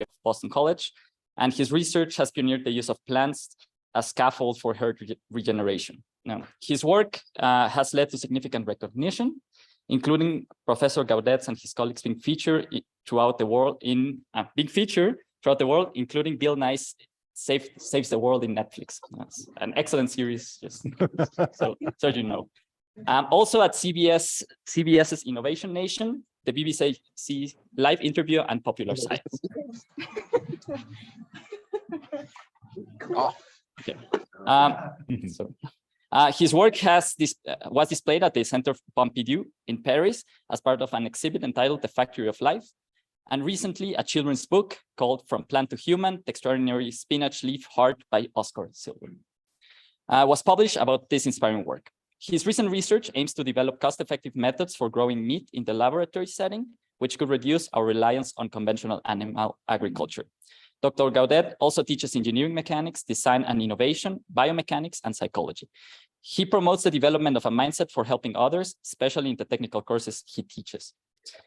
of Boston College, and his research has pioneered the use of plants as scaffold for hair regeneration. Now, his work has led to significant recognition, including Professor Gaudette and his colleagues being featured throughout the world in a big feature throughout the world, including Bill Nye Saves the World in Netflix. That's an excellent series, just so you know. Also at CBS's Innovation Nation, the BBC Live Interview, and Popular Science. Okay. His work was displayed at the Centre Pompidou in Paris as part of an exhibit entitled The Factory of Life, and recently a children's book called From Plant to Human, The Extraordinary Spinach Leaf Heart by Oscar Silver was published about this inspiring work. His recent research aims to develop cost-effective methods for growing meat in the laboratory setting, which could reduce our reliance on conventional animal agriculture. Dr. Gaudette also teaches engineering mechanics, design and innovation, biomechanics, and psychology. He promotes the development of a mindset for helping others, especially in the technical courses he teaches.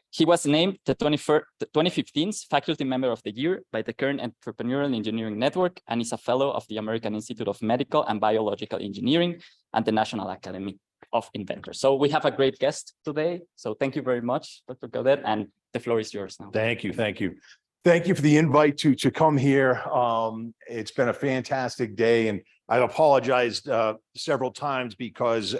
He was named the 2015 Faculty Member of the Year by the Current Entrepreneurial Engineering Network, and is a fellow of the American Institute of Medical and Biological Engineering and the National Academy of Inventors. So we have a great guest today. So thank you very much, Dr. Gaudette, and the floor is yours now. Thank you. Thank you for the invite to come here. It's been a fantastic day, and I've apologized several times because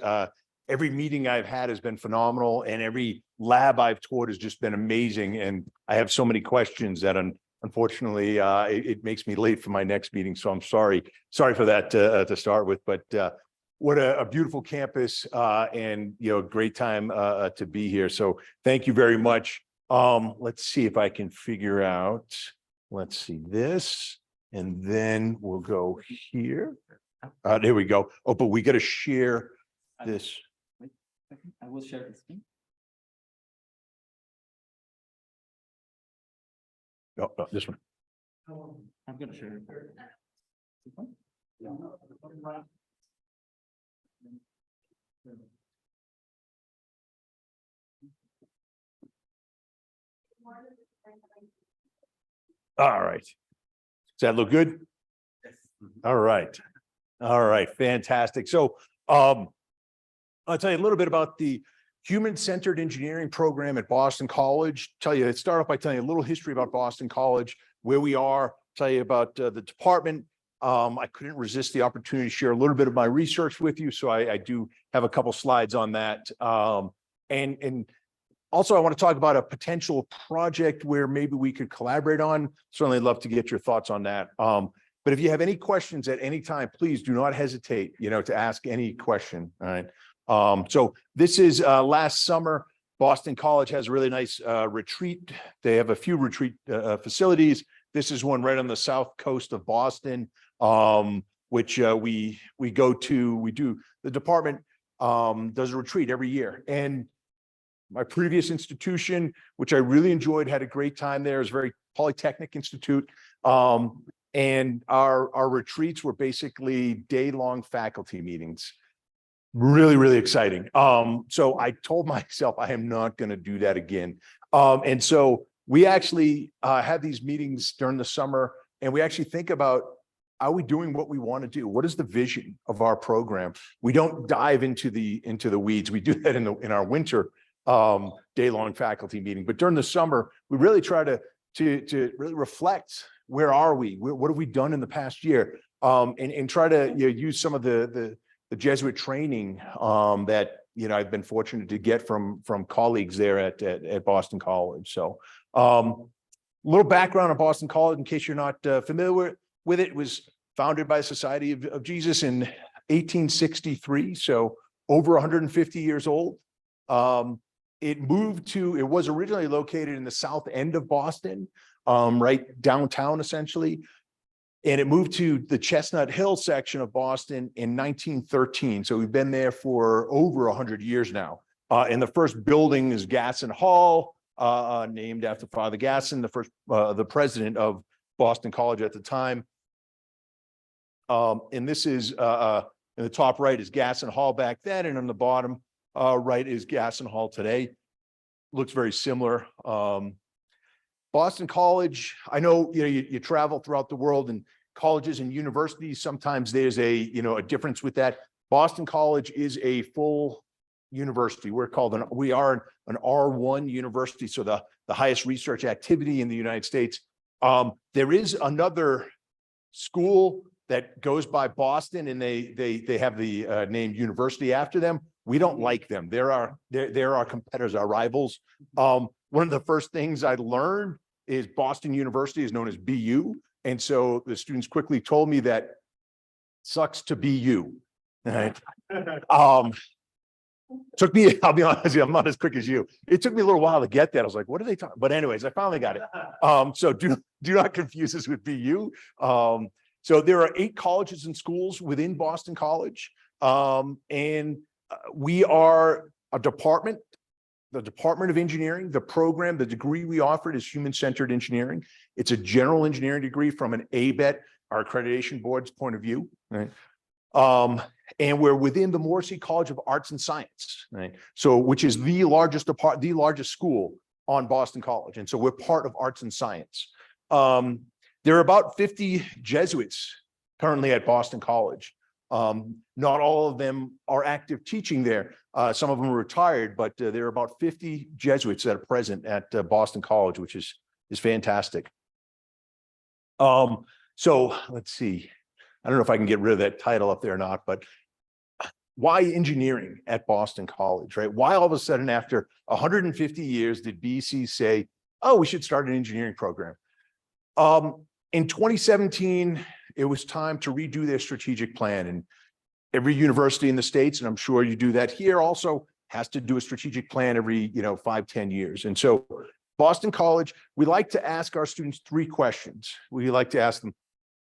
every meeting I've had has been phenomenal, and every lab I've taught has just been amazing. And I have so many questions that unfortunately it makes me late for my next meeting. So I'm sorry for that to start with. But what a beautiful campus, and great time to be here. So thank you very much. Let's see if I can figure out. Let's see this, and then we'll go here. There we go. Oh, but we got to share this. Wait a second. I will share the screen. Oh, this one. I'm going to share it. This one? Yeah. All right. Does that look good? Yes. All right. Fantastic. So I'll tell you a little bit about the human-centered engineering program at Boston College. Start off by telling you a little history about Boston College, where we are, tell you about the department. I couldn't resist the opportunity to share a little bit of my research with you. So I do have a couple slides on that. And also, I want to talk about a potential project where maybe we could collaborate on. Certainly love to get your thoughts on that. But if you have any questions at any time, please do not hesitate, to ask any question. All right. So this is last summer. Boston College has a really nice retreat. They have a few retreat facilities. This is one right on the south coast of Boston, which we go to. We do, the department does a retreat every year. And my previous institution, which I really enjoyed, had a great time there. It was a very Polytechnic Institute. And our retreats were basically day-long faculty meetings. Really, really exciting. So I told myself I am not going to do that again. And so we actually have these meetings during the summer, and we actually think about, are we doing what we want to do? What is the vision of our program? We don't dive into the weeds. We do that in our winter day-long faculty meeting. But during the summer, we really try to really reflect, where are we? What have we done in the past year? And try to use some of the Jesuit training that I've been fortunate to get from colleagues there at Boston College. So a little background on Boston College, in case you're not familiar with it. It was founded by the Society of Jesus in 1863, so over 150 years old. It was originally located in the south end of Boston, right downtown essentially. And it moved to the Chestnut Hill section of Boston in 1913. So we've been there for over 100 years now. And the first building is Gasson Hall, named after Father Gasson, the president of Boston College at the time. And this is, in the top right is Gasson Hall back then, and on the bottom right is Gasson Hall today. Looks very similar. Boston College, I know, you travel throughout the world and colleges and universities, sometimes there's a difference with that. Boston College is a full university. We are an R1 university, so the highest research activity in the United States. There is another school that goes by Boston, and they have the name university after them. We don't like them. They're our competitors, our rivals. One of the first things I learned is Boston University is known as BU. And so the students quickly told me that sucks to be you. Right. Took me, I'll be honest with you, I'm not as quick as you. It took me a little while to get that. I was like, what are they talking? But anyways, I finally got it. So do not confuse us with BU. So there are 8 colleges and schools within Boston College. We are a department, the Department of Engineering. The program, the degree we offered is human-centered engineering. It's a general engineering degree from an ABET, our accreditation board's point of view. Right. And we're within the Morrissey College of Arts and Science, right? So, which is the largest school on Boston College. And so we're part of Arts and Science. There are about 50 Jesuits currently at Boston College. Not all of them are active teaching there. Some of them are retired, but there are about 50 Jesuits that are present at Boston College, which is fantastic. So let's see. I don't know if I can get rid of that title up there or not, but why engineering at Boston College, right? Why all of a sudden after 150 years did BC say, oh, we should start an engineering program? In 2017, it was time to redo their strategic plan, and every university in the States, and I'm sure you do that here also, has to do a strategic plan every 5-10 years. And so Boston College, we like to ask our students 3 questions. We like to ask them,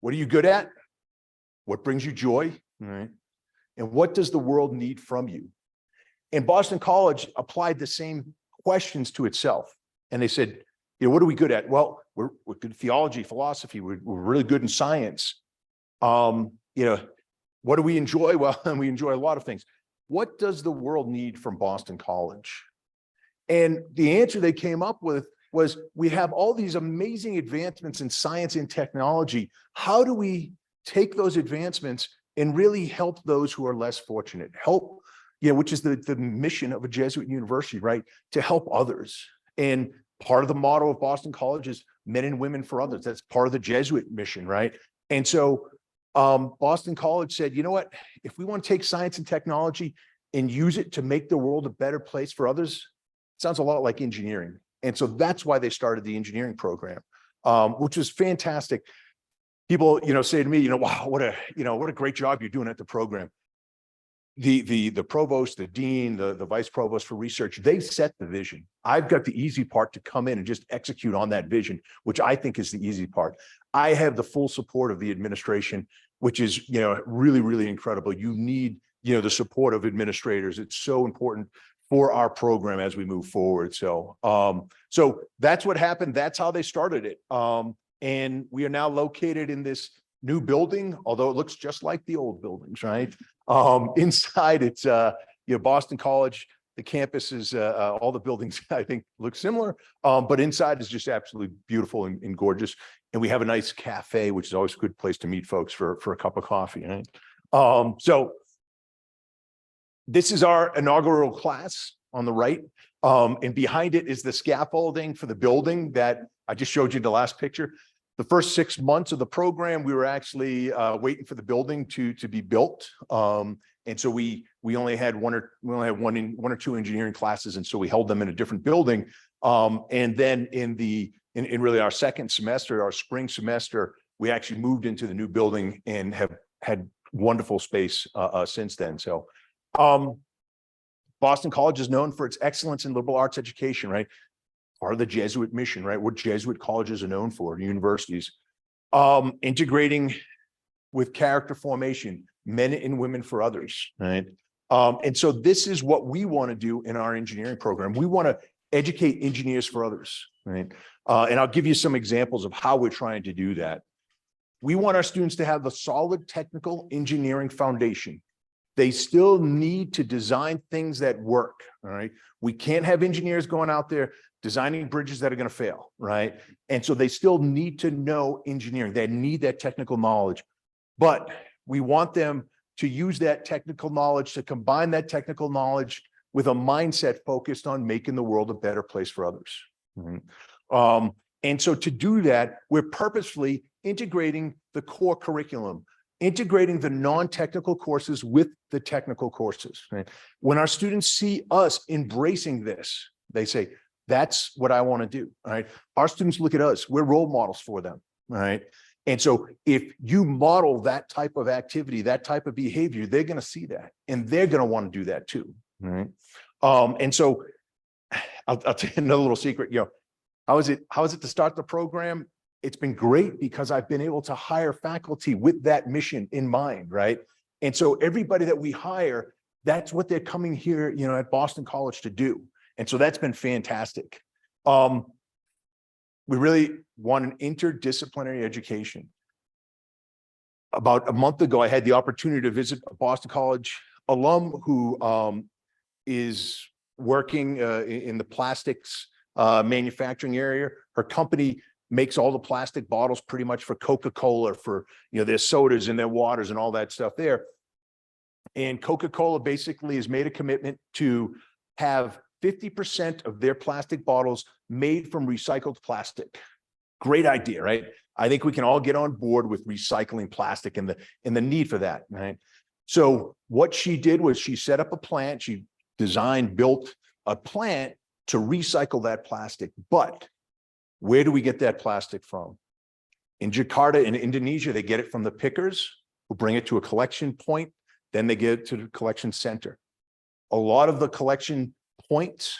what are you good at? What brings you joy? All right. And what does the world need from you? And Boston College applied the same questions to itself. And they said, what are we good at? Well, we're good at theology, philosophy. We're really good in science. What do we enjoy? Well, we enjoy a lot of things. What does the world need from Boston College? And the answer they came up with was, we have all these amazing advancements in science and technology. How do we take those advancements and really help those who are less fortunate? Help, which is the mission of a Jesuit university, right? To help others. And part of the motto of Boston College is men and women for others. That's part of the Jesuit mission, right? And so Boston College said, you know what, if we want to take science and technology and use it to make the world a better place for others, it sounds a lot like engineering. And so that's why they started the engineering program, which was fantastic. People, say to me, wow, what a great job you're doing at the program. The provost, the dean, the vice provost for research, they set the vision. I've got the easy part to come in and just execute on that vision, which I think is the easy part. I have the full support of the administration, which is, really, really incredible. You need, the support of administrators. It's so important for our program as we move forward. So, so that's what happened. That's how they started it. And we are now located in this new building, although it looks just like the old buildings, right? Inside it's, Boston College, the campus is, all the buildings I think look similar, but inside is just absolutely beautiful and gorgeous. And we have a nice cafe, which is always a good place to meet folks for a cup of coffee, right? So this is our inaugural class on the right. And behind it is the scaffolding for the building that I just showed you in the last picture. The first 6 months of the program, we were actually waiting for the building to be built. And so we only had one or two engineering classes. And so we held them in a different building. And then in really our second semester, our spring semester, we actually moved into the new building and have had wonderful space since then. So Boston College is known for its excellence in liberal arts education, right? Part of the Jesuit mission, right? What Jesuit colleges are known for, universities. Integrating with character formation, men and women for others, right? And so this is what we want to do in our engineering program. We want to educate engineers for others, right? And I'll give you some examples of how we're trying to do that. We want our students to have the solid technical engineering foundation. They still need to design things that work, all right? We can't have engineers going out there designing bridges that are going to fail, right? And so they still need to know engineering. They need that technical knowledge, but we want them to use that technical knowledge, to combine that technical knowledge with a mindset focused on making the world a better place for others. And so to do that, we're purposefully integrating the core curriculum, integrating the non-technical courses with the technical courses. Right? When our students see us embracing this, they say, that's what I want to do. All right. Our students look at us, we're role models for them. Right. And so if you model that type of activity, that type of behavior, they're going to see that and they're going to want to do that too. Right. And so I'll tell you another little secret, how is it to start the program? It's been great because I've been able to hire faculty with that mission in mind. Right. And so everybody that we hire, that's what they're coming here, at Boston College to do. And so that's been fantastic. We really want an interdisciplinary education. About a month ago, I had the opportunity to visit a Boston College alum who is working in the plastics manufacturing area. Her company makes all the plastic bottles pretty much for Coca-Cola, for their sodas and their waters and all that stuff there. And Coca-Cola basically has made a commitment to have 50% of their plastic bottles made from recycled plastic. Great idea, right? I think we can all get on board with recycling plastic and the need for that, right? So what she did was she set up a plant, she built a plant to recycle that plastic. But where do we get that plastic from? In Jakarta, in Indonesia, they get it from the pickers who bring it to a collection point, then they get it to the collection center. A lot of the collection points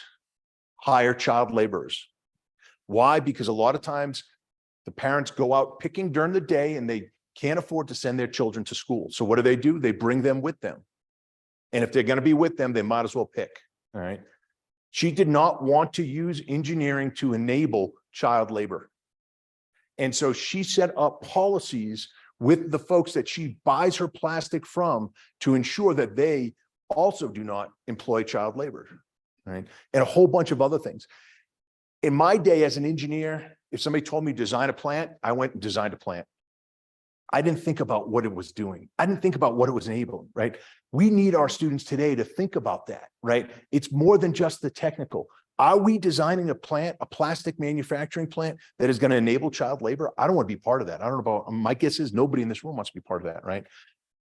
hire child laborers. Why? Because a lot of times the parents go out picking during the day and they can't afford to send their children to school. So what do? They bring them with them. And if they're going to be with them, they might as well pick. All right. She did not want to use engineering to enable child labor. And so she set up policies with the folks that she buys her plastic from to ensure that they also do not employ child labor. Right? And a whole bunch of other things. In my day as an engineer, if somebody told me design a plant, I went and designed a plant. I didn't think about what it was doing. I didn't think about what it was enabling, right? We need our students today to think about that, right? It's more than just the technical. Are we designing a plant, a plastic manufacturing plant that is going to enable child labor? I don't want to be part of that. I don't know about, my guess is nobody in this room wants to be part of that, right?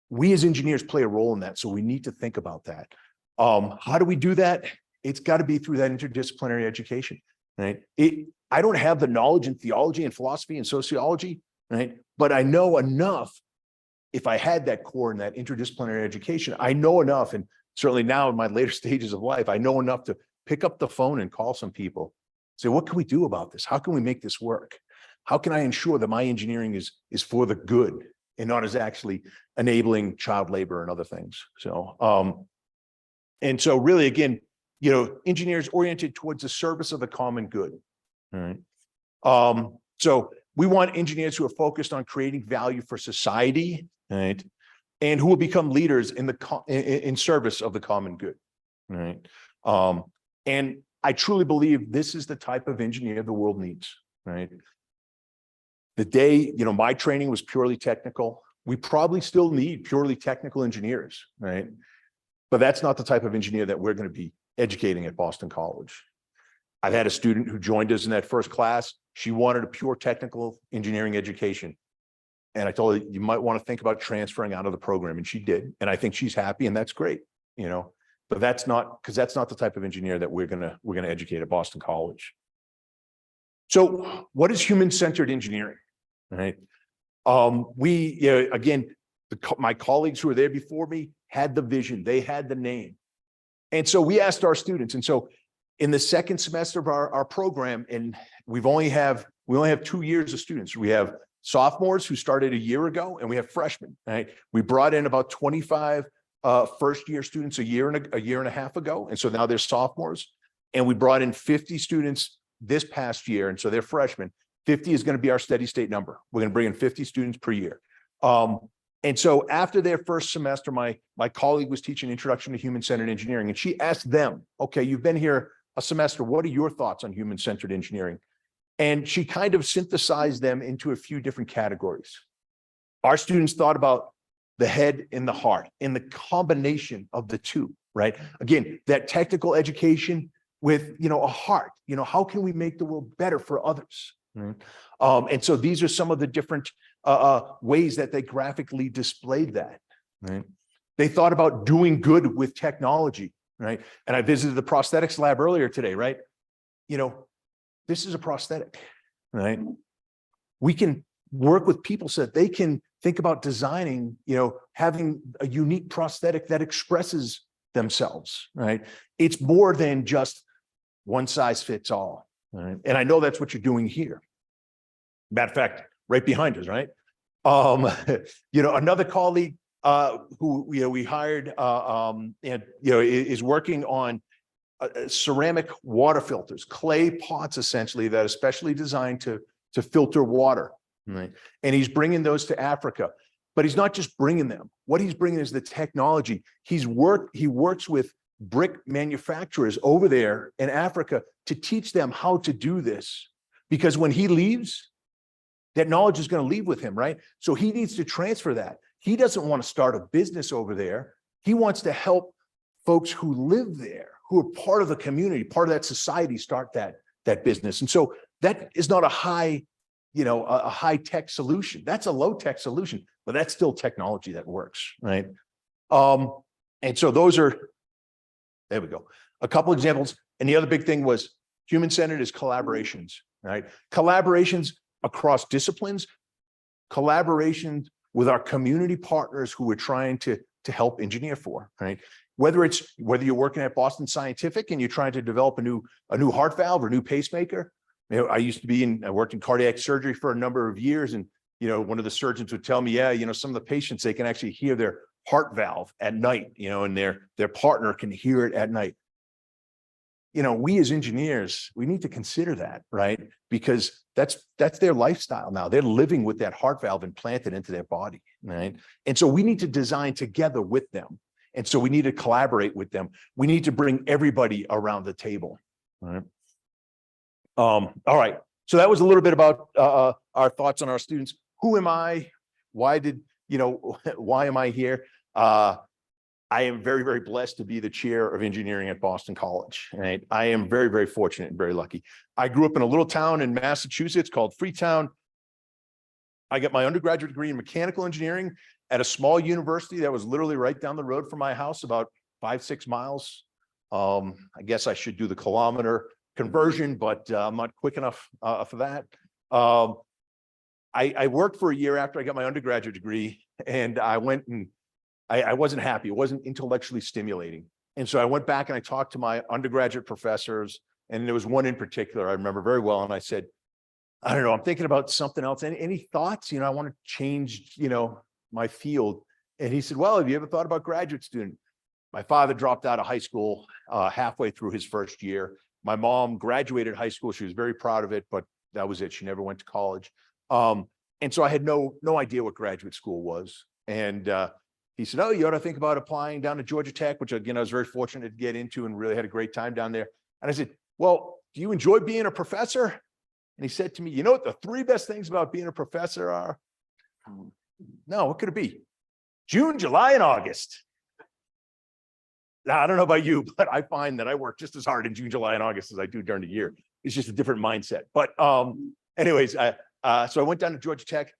We as engineers play a role in that. So we need to think about that. How do we do that? It's got to be through that interdisciplinary education, right? I don't have the knowledge in theology and philosophy and sociology, right? But I know enough. If I had that core in that interdisciplinary education, I know enough, and certainly now in my later stages of life, I know enough to pick up the phone and call some people, say, what can we do about this? How can we make this work? How can I ensure that my engineering is for the good and not as actually enabling child labor and other things? So, and so really, again, engineers oriented towards the service of the common good. All right. So we want engineers who are focused on creating value for society, right? And who will become leaders in service of the common good. Right. And I truly believe this is the type of engineer the world needs. Right. The day, my training was purely technical. We probably still need purely technical engineers, right? But that's not the type of engineer that we're going to be educating at Boston College. I've had a student who joined us in that first class. She wanted a pure technical engineering education. And I told her, you might want to think about transferring out of the program. And she did. And I think she's happy, and that's great, but that's not the type of engineer that we're going to educate at Boston College. So what is human-centered engineering? Right. Again, my colleagues who were there before me had the vision, they had the name. And so we asked our students, and so in the second semester of our program, and we only have 2 years of students. We have sophomores who started a year ago, and we have freshmen. Right. We brought in about 25 first-year students a year and a half ago, and so now they're sophomores. And we brought in 50 students this past year, and so they're freshmen. 50 is going to be our steady state number. We're going to bring in 50 students per year. And so after their first semester, my colleague was teaching Introduction to Human-Centered Engineering, and she asked them, okay, you've been here a semester, what are your thoughts on human-centered engineering? And she kind of synthesized them into a few different categories. Our students thought about the head and the heart and the combination of the two, right? Again, that technical education with, a heart, how can we make the world better for others? Right? And so these are some of the different ways that they graphically displayed that, right? They thought about doing good with technology, right? And I visited the prosthetics lab earlier today, right? This is a prosthetic, right? We can work with people so that they can think about designing, having a unique prosthetic that expresses themselves, right? It's more than just one size fits all, right? And I know that's what you're doing here. Matter of fact, right behind us, right? Another colleague who we hired and is working on ceramic water filters, clay pots essentially that are specially designed to filter water, right? And he's bringing those to Africa, but he's not just bringing them. What he's bringing is the technology. He works with brick manufacturers over there in Africa to teach them how to do this, because when he leaves, that knowledge is going to leave with him, right? So he needs to transfer that. He doesn't want to start a business over there. He wants to help folks who live there, who are part of the community, part of that society, start that business. And so that is not a high tech solution. That's a low tech solution, but that's still technology that works, right? And so those are, there we go, a couple examples. And the other big thing was human-centered is collaborations, right? Collaborations across disciplines, collaborations with our community partners who we're trying to help engineer for, right? Whether you're working at Boston Scientific and you're trying to develop a new heart valve or new pacemaker. I worked in cardiac surgery for a number of years, and one of the surgeons would tell me, some of the patients, they can actually hear their heart valve at night, and their partner can hear it at night. We as engineers, we need to consider that, right? Because that's their lifestyle now. They're living with that heart valve implanted into their body, right? And so we need to design together with them. And so we need to collaborate with them. We need to bring everybody around the table, right? All right. So that was a little bit about our thoughts on our students. Who am I? Why am I here? I am very, very blessed to be the chair of engineering at Boston College. Right? I am very, very fortunate and very lucky. I grew up in a little town in Massachusetts called Freetown. I got my undergraduate degree in mechanical engineering at a small university that was literally right down the road from my house, about 5-6 miles. I guess I should do the kilometer conversion, but I'm not quick enough for that. I worked for a year after I got my undergraduate degree, and I went and I wasn't happy. It wasn't intellectually stimulating. And so I went back and I talked to my undergraduate professors, and there was one in particular I remember very well. And I said, I don't know, I'm thinking about something else. Any thoughts? I want to change, my field. And he said, well, have you ever thought about graduate student? My father dropped out of high school halfway through his first year. My mom graduated high school. She was very proud of it, but that was it. She never went to college. And so I had no idea what graduate school was. And he said, oh, you ought to think about applying down to Georgia Tech, which again, I was very fortunate to get into and really had a great time down there. And I said, well, do you enjoy being a professor? And he said to me, you know what the 3 best things about being a professor are? No, what could it be? June, July, and August. Now, I don't know about you, but I find that I work just as hard in June, July, and August as I do during the year. It's just a different mindset. But anyways, so I went down to Georgia Tech,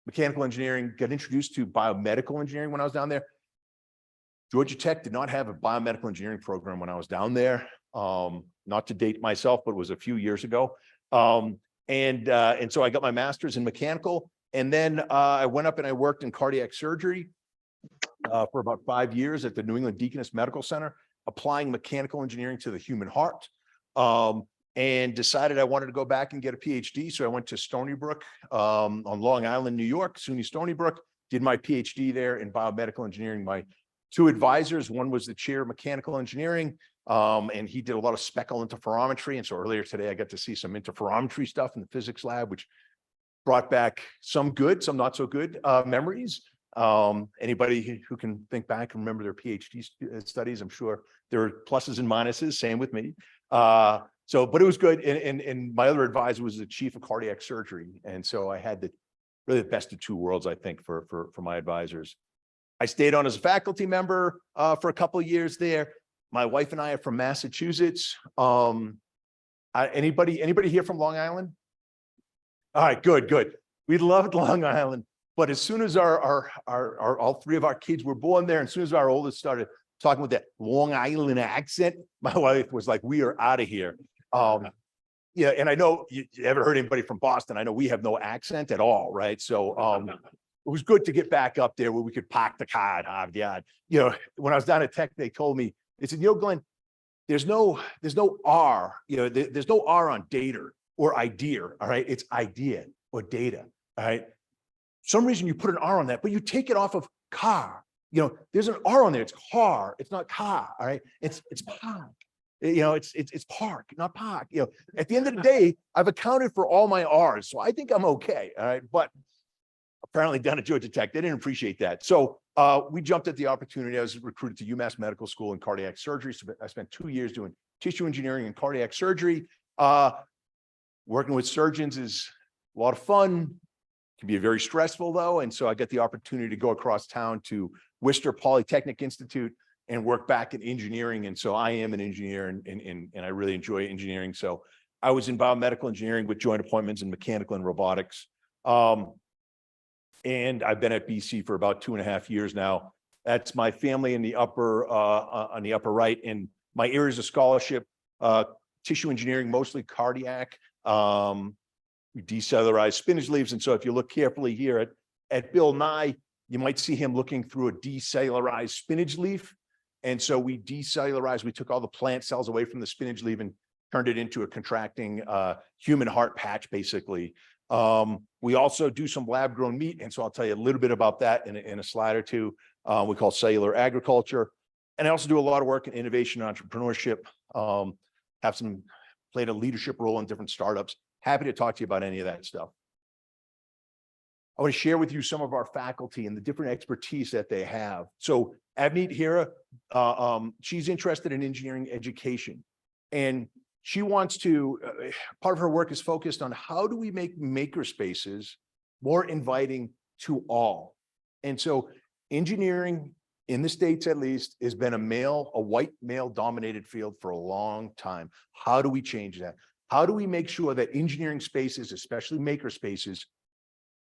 mechanical engineering, got introduced to biomedical engineering when I was down there. Georgia Tech did not have a biomedical engineering program when I was down there. Not to date myself, but it was a few years ago. And so I got my master's in mechanical. And then I went up and I worked in cardiac surgery for about 5 years at the New England Deaconess Medical Center, applying mechanical engineering to the human heart, and decided I wanted to go back and get a PhD. So I went to Stony Brook on Long Island, New York, SUNY Stony Brook, did my PhD there in biomedical engineering. My 2 advisors, one was the chair of mechanical engineering, and he did a lot of speckle interferometry. And so earlier today, I got to see some interferometry stuff in the physics lab, which brought back some good, some not so good memories. Anybody who can think back and remember their PhD studies, I'm sure there are pluses and minuses, same with me. But it was good. And my other advisor was the chief of cardiac surgery. And so I had really the best of two worlds, I think, for my advisors. I stayed on as a faculty member for a couple of years there. My wife and I are from Massachusetts. Anybody here from Long Island? All right, good. We loved Long Island. But as soon as all three of our kids were born there, and as soon as our oldest started talking with that Long Island accent, my wife was like, "We are out of here." Yeah, and I know you ever heard anybody from Boston? I know we have no accent at all, right? So it was good to get back up there where we could park the car. When I was down at Tech, they told me, they said, Glenn, there's no R, there's no R on data or idea. All right, it's idea or data. All right. Some reason you put an R on that, but you take it off of car. There's an R on there. It's car. It's not car. All right. It's park. It's park, not park. At the end of the day, I've accounted for all my R's, so I think I'm okay. All right. But apparently down at Georgia Tech, they didn't appreciate that. So we jumped at the opportunity. I was recruited to UMass Medical School in cardiac surgery. So I spent 2 years doing tissue engineering and cardiac surgery. Working with surgeons is a lot of fun. Can be very stressful though. And so I got the opportunity to go across town to Worcester Polytechnic Institute and work back in engineering. And so I am an engineer and I really enjoy engineering. So I was in biomedical engineering with joint appointments in mechanical and robotics. And I've been at BC for about 2.5 years now. That's my family in the on the upper right. And my areas of scholarship, tissue engineering, mostly cardiac. We decellularize spinach leaves. And so if you look carefully here at Bill Nye, you might see him looking through a decellularized spinach leaf. And so we decellularized, we took all the plant cells away from the spinach leaf and turned it into a contracting human heart patch, basically. We also do some lab grown meat. And so I'll tell you a little bit about that in a slide or two. We call cellular agriculture. And I also do a lot of work in innovation and entrepreneurship. Played a leadership role in different startups. Happy to talk to you about any of that stuff. I want to share with you some of our faculty and the different expertise that they have. So Avneet Hira, she's interested in engineering education. And she wants to, part of her work is focused on how do we make maker spaces more inviting to all. And so engineering in the States, at least, has been a white male dominated field for a long time. How do we change that? How do we make sure that engineering spaces, especially maker spaces,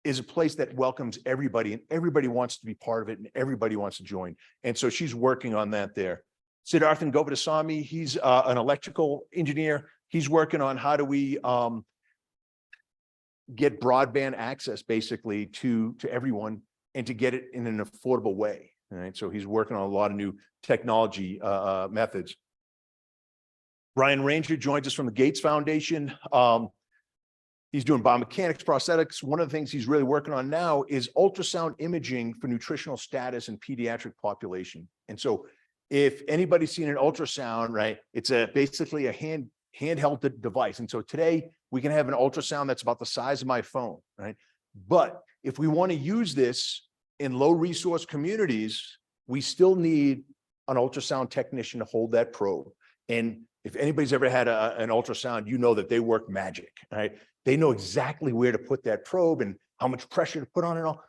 is a place that welcomes everybody and everybody wants to be part of it and everybody wants to join? And so she's working on that there. Siddharthan Govindasamy, he's an electrical engineer. He's working on how do we get broadband access basically to everyone and to get it in an affordable way. All right, so he's working on a lot of new technology methods. Brian Ranger joins us from the Gates Foundation. He's doing biomechanics, prosthetics. One of the things he's really working on now is ultrasound imaging for nutritional status in pediatric population. And so if anybody's seen an ultrasound, right, it's basically a handheld device. And so today we can have an ultrasound that's about the size of my phone, right? But if we want to use this in low resource communities, we still need an ultrasound technician to hold that probe. And if anybody's ever had an ultrasound, you know that they work magic, right? They know exactly where to put that probe and how much pressure to put on it all.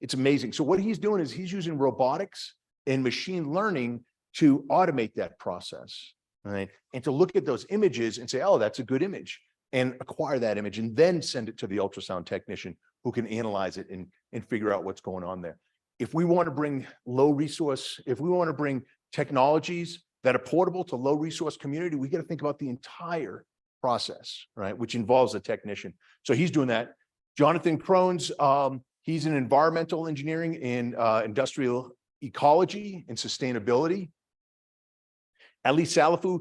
It's amazing. So what he's doing is he's using robotics and machine learning to automate that process, right? And to look at those images and say, oh, that's a good image, and acquire that image and then send it to the ultrasound technician who can analyze it and figure out what's going on there. If we want to bring if we want to bring technologies that are portable to low resource community, we got to think about the entire process, right? Which involves a technician. So he's doing that. Jonathan Crones, he's in environmental engineering and industrial ecology and sustainability. Ali Salafu,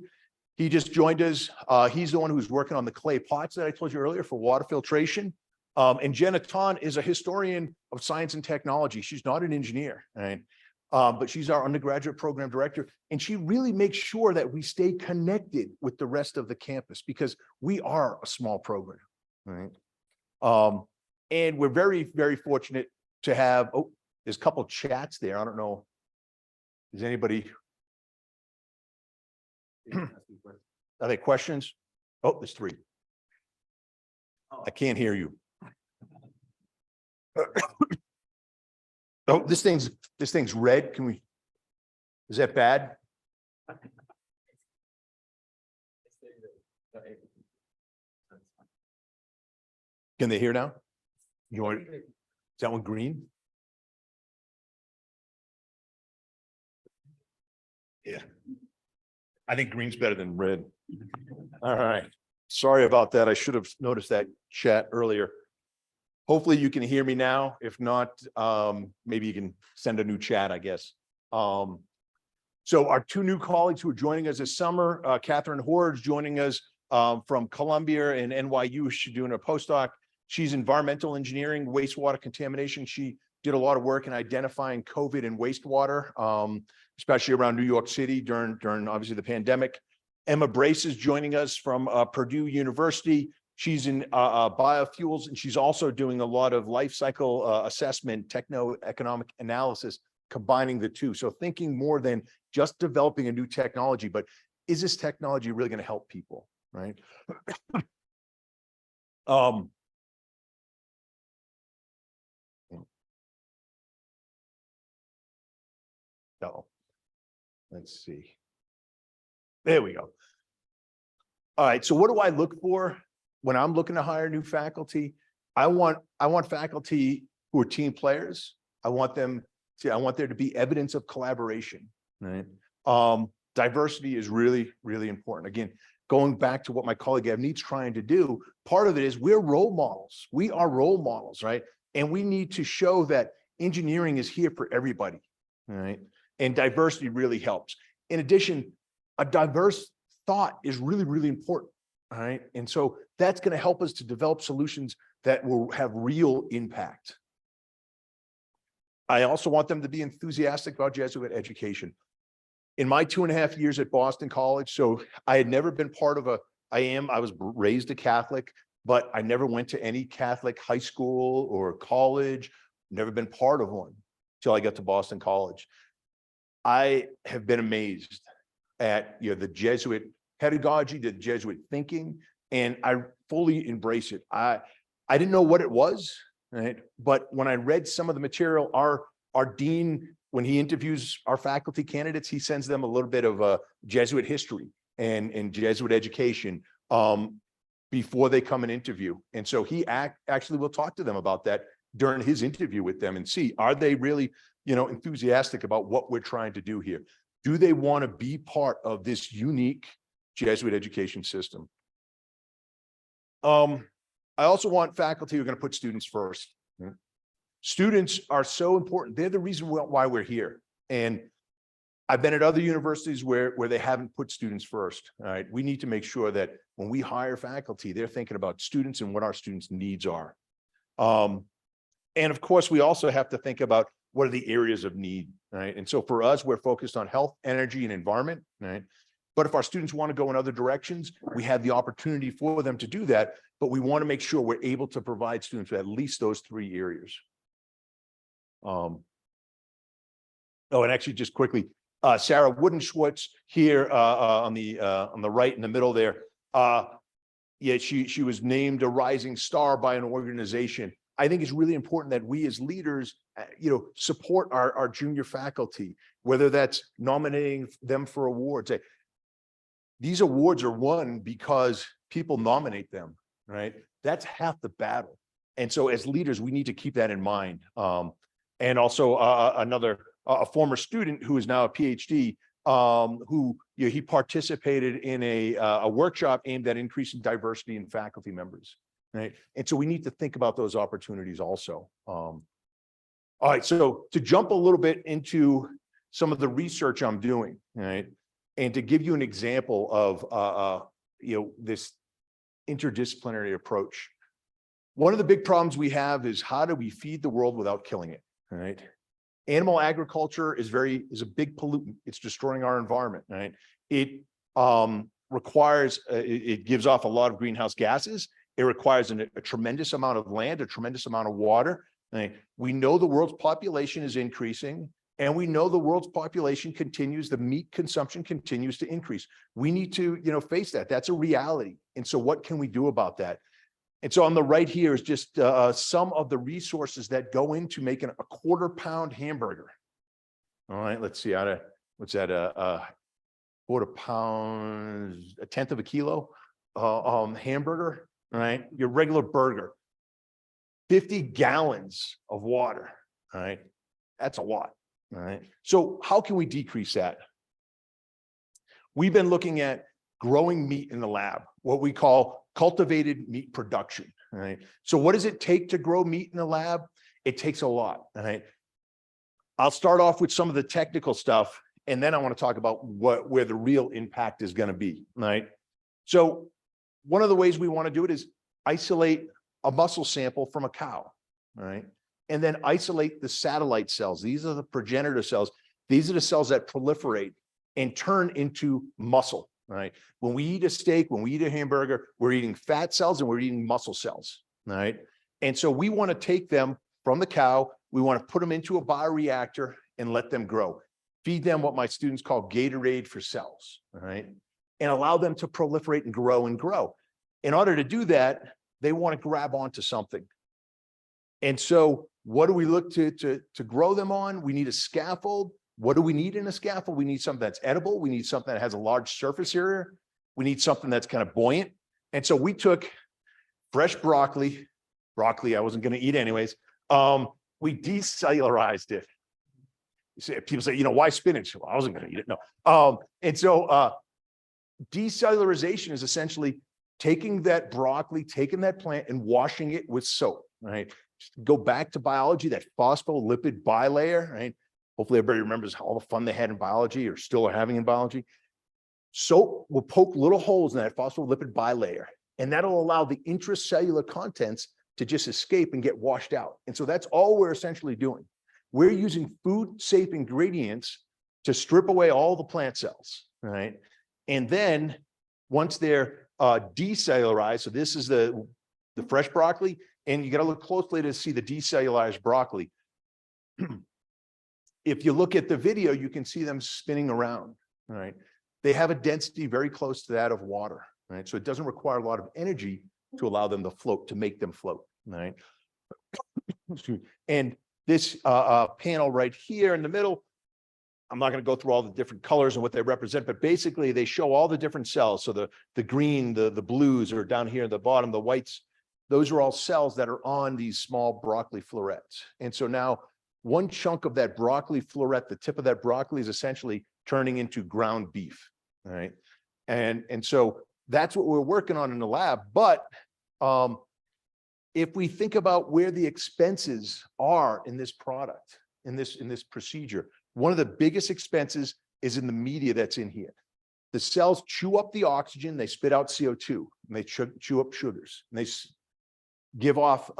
he just joined us. He's the one who's working on the clay pots that I told you earlier for water filtration. And Jenna Ton is a historian of science and technology. She's not an engineer, right? But she's our undergraduate program director, and she really makes sure that we stay connected with the rest of the campus because we are a small program, right? And we're very, very fortunate to have, there's a couple of chats there. I don't know. Is anybody? Are there questions? Oh, there's three. I can't hear you. Oh, this thing's red. Can we? Is that bad? Can they hear now? You want? Is that one green? Yeah. I think green's better than red. All right. Sorry about that. I should have noticed that chat earlier. Hopefully you can hear me now. If not, maybe you can send a new chat, I guess. So our two new colleagues who are joining us this summer, Catherine Hoard's joining us from Columbia and NYU. She's doing a postdoc. She's environmental engineering, wastewater contamination. She did a lot of work in identifying COVID and wastewater, especially around New York City during obviously the pandemic. Emma Brace is joining us from Purdue University. She's in biofuels, and she's also doing a lot of life cycle assessment, techno-economic analysis, combining the two. So thinking more than just developing a new technology, but is this technology really going to help people, right? No. Let's see. There we go. All right. So what do I look for when I'm looking to hire new faculty? I want faculty who are team players. I want there to be evidence of collaboration, right? Diversity is really, really important. Again, going back to what my colleague Avneet's trying to do, part of it is we're role models. We are role models, right? And we need to show that engineering is here for everybody, right? And diversity really helps. In addition, a diverse thought is really, really important, all right? And so that's going to help us to develop solutions that will have real impact. I also want them to be enthusiastic about Jesuit education. In my 2.5 years at Boston College, so I had never been part of I was raised a Catholic, but I never went to any Catholic high school or college, never been part of one till I got to Boston College. I have been amazed at the Jesuit pedagogy, the Jesuit thinking, and I fully embrace it. I didn't know what it was, right? But when I read some of the material, our dean, when he interviews our faculty candidates, he sends them a little bit of a Jesuit history and Jesuit education before they come and interview. And so he actually will talk to them about that during his interview with them and see, are they really enthusiastic about what we're trying to do here? Do they want to be part of this unique Jesuit education system? I also want faculty who are going to put students first. Students are so important. They're the reason why we're here. And I've been at other universities where they haven't put students first. All right. We need to make sure that when we hire faculty, they're thinking about students and what our students' needs are. And of course, we also have to think about what are the areas of need, right? And so for us, we're focused on health, energy, and environment, right? But if our students want to go in other directions, we have the opportunity for them to do that, but we want to make sure we're able to provide students with at least those 3 areas. Oh, and actually just quickly, Sarah Woodenschwartz here on the right in the middle there. Yeah, she was named a rising star by an organization. I think it's really important that we as leaders, support our junior faculty, whether that's nominating them for awards. These awards are won because people nominate them, right? That's half the battle. And so as leaders, we need to keep that in mind. And also a former student who is now a PhD, who he participated in a workshop aimed at increasing diversity in faculty members, right? And so we need to think about those opportunities also. All right, so to jump a little bit into some of the research I'm doing, right, and to give you an example of this interdisciplinary approach. One of the big problems we have is how do we feed the world without killing it, right? Animal agriculture is a big pollutant. It's destroying our environment, right? It requires, it gives off a lot of greenhouse gases. It requires a tremendous amount of land, a tremendous amount of water. Right? We know the world's population is increasing. And we know the world's population continues, the meat consumption continues to increase. We need to, face that. That's a reality. And so what can we do about that? And so on the right here is just some of the resources that go into making a 1/4 pound hamburger. All right, let's see, what's that, a 1/4 pound, 1/10 of a kilo hamburger, all right? Your regular burger, 50 gallons of water, all right? That's a lot, all right? So how can we decrease that? We've been looking at growing meat in the lab, what we call cultivated meat production, all right? So what does it take to grow meat in the lab? It takes a lot, all right? I'll start off with some of the technical stuff, and then I want to talk about where the real impact is going to be, right? So one of the ways we want to do it is isolate a muscle sample from a cow, all right? And then isolate the satellite cells. These are the progenitor cells. These are the cells that proliferate and turn into muscle, right? When we eat a steak, when we eat a hamburger, we're eating fat cells and we're eating muscle cells, right? And so we want to take them from the cow, we want to put them into a bioreactor and let them grow. Feed them what my students call Gatorade for cells, all right? And allow them to proliferate and grow and grow. In order to do that, they want to grab onto something. And so what do we look to grow them on? We need a scaffold. What do we need in a scaffold? We need something that's edible. We need something that has a large surface area. We need something that's kind of buoyant. And so we took fresh broccoli I wasn't going to eat anyways. We decellularized it. People say, why spinach? Well, I wasn't going to eat it. No. And so decellularization is essentially taking that broccoli, taking that plant and washing it with soap, right? Just go back to biology, that phospholipid bilayer, right? Hopefully everybody remembers all the fun they had in biology or still are having in biology. Soap will poke little holes in that phospholipid bilayer, and that'll allow the intracellular contents to just escape and get washed out. And so that's all we're essentially doing. We're using food safe ingredients to strip away all the plant cells, right? And then once they're decellularized, so this is the fresh broccoli, and you got to look closely to see the decellularized broccoli. If you look at the video, you can see them spinning around, right? They have a density very close to that of water, right? So it doesn't require a lot of energy to allow them to float, to make them float, right? And this panel right here in the middle, I'm not going to go through all the different colors and what they represent, but basically they show all the different cells. So the green, the blues are down here at the bottom, the whites, those are all cells that are on these small broccoli florets. And so now one chunk of that broccoli floret, the tip of that broccoli is essentially turning into ground beef, right? And so that's what we're working on in the lab. But if we think about where the expenses are in this product, in this procedure, one of the biggest expenses is in the media that's in here. The cells chew up the oxygen, they spit out CO2, and they chew up sugars, and they give off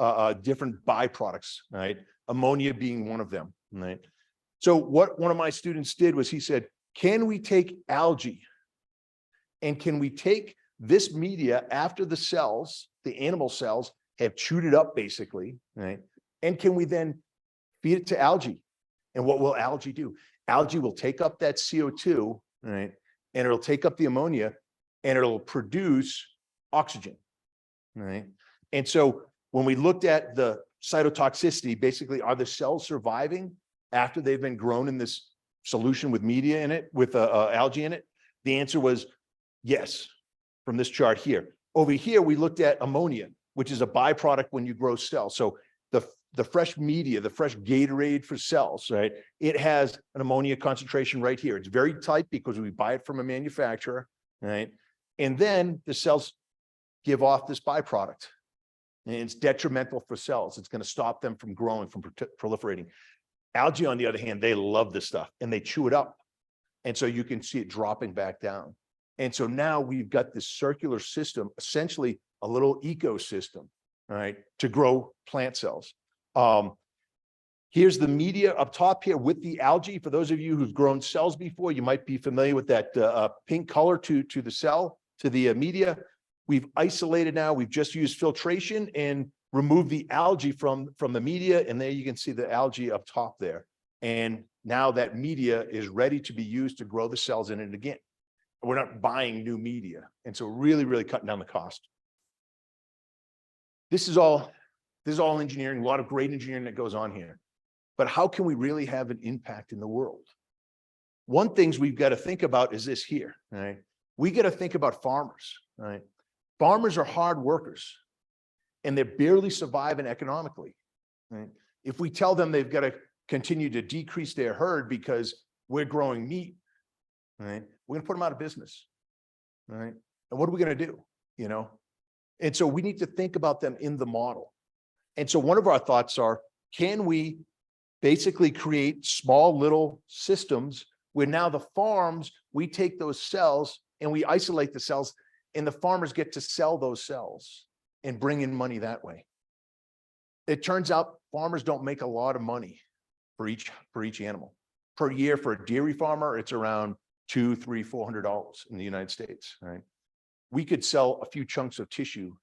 different byproducts, right? Ammonia being one of them, right? So what one of my students did was he said, can we take algae and can we take this media after the cells, the animal cells, have chewed it up basically, right? And can we then feed it to algae? And what will algae do? Algae will take up that CO2, right? And it'll take up the ammonia and it'll produce oxygen, right? And so when we looked at the cytotoxicity, basically, are the cells surviving after they've been grown in this solution with media in it, with algae in it? The answer was yes, from this chart here. Over here, we looked at ammonia, which is a byproduct when you grow cells. So the fresh media, the fresh Gatorade for cells, right? It has an ammonia concentration right here. It's very tight because we buy it from a manufacturer, right? And then the cells give off this byproduct. And it's detrimental for cells. It's going to stop them from growing, from proliferating. Algae, on the other hand, they love this stuff and they chew it up. And so you can see it dropping back down. And so now we've got this circular system, essentially a little ecosystem, right, to grow plant cells. Here's the media up top here with the algae. For those of you who've grown cells before, you might be familiar with that pink color to the cell, to the media. We've isolated now, we've just used filtration and removed the algae from the media. And there you can see the algae up top there. And now that media is ready to be used to grow the cells in it again. We're not buying new media. And so really, really cutting down the cost. This is all engineering, a lot of great engineering that goes on here. But how can we really have an impact in the world? One things we've got to think about is this here, right? We got to think about farmers, right? Farmers are hard workers and they're barely surviving economically, right? If we tell them they've got to continue to decrease their herd because we're growing meat, right? We're going to put them out of business, right? And what are we going to do, you know? And so we need to think about them in the model. And so one of our thoughts are, can we basically create small little systems where now the farms, we take those cells and we isolate the cells and the farmers get to sell those cells and bring in money that way. It turns out farmers don't make a lot of money for each animal. Per year for a dairy farmer, it's around $200, $300, $400 in the United States, right? We could sell a few chunks of tissue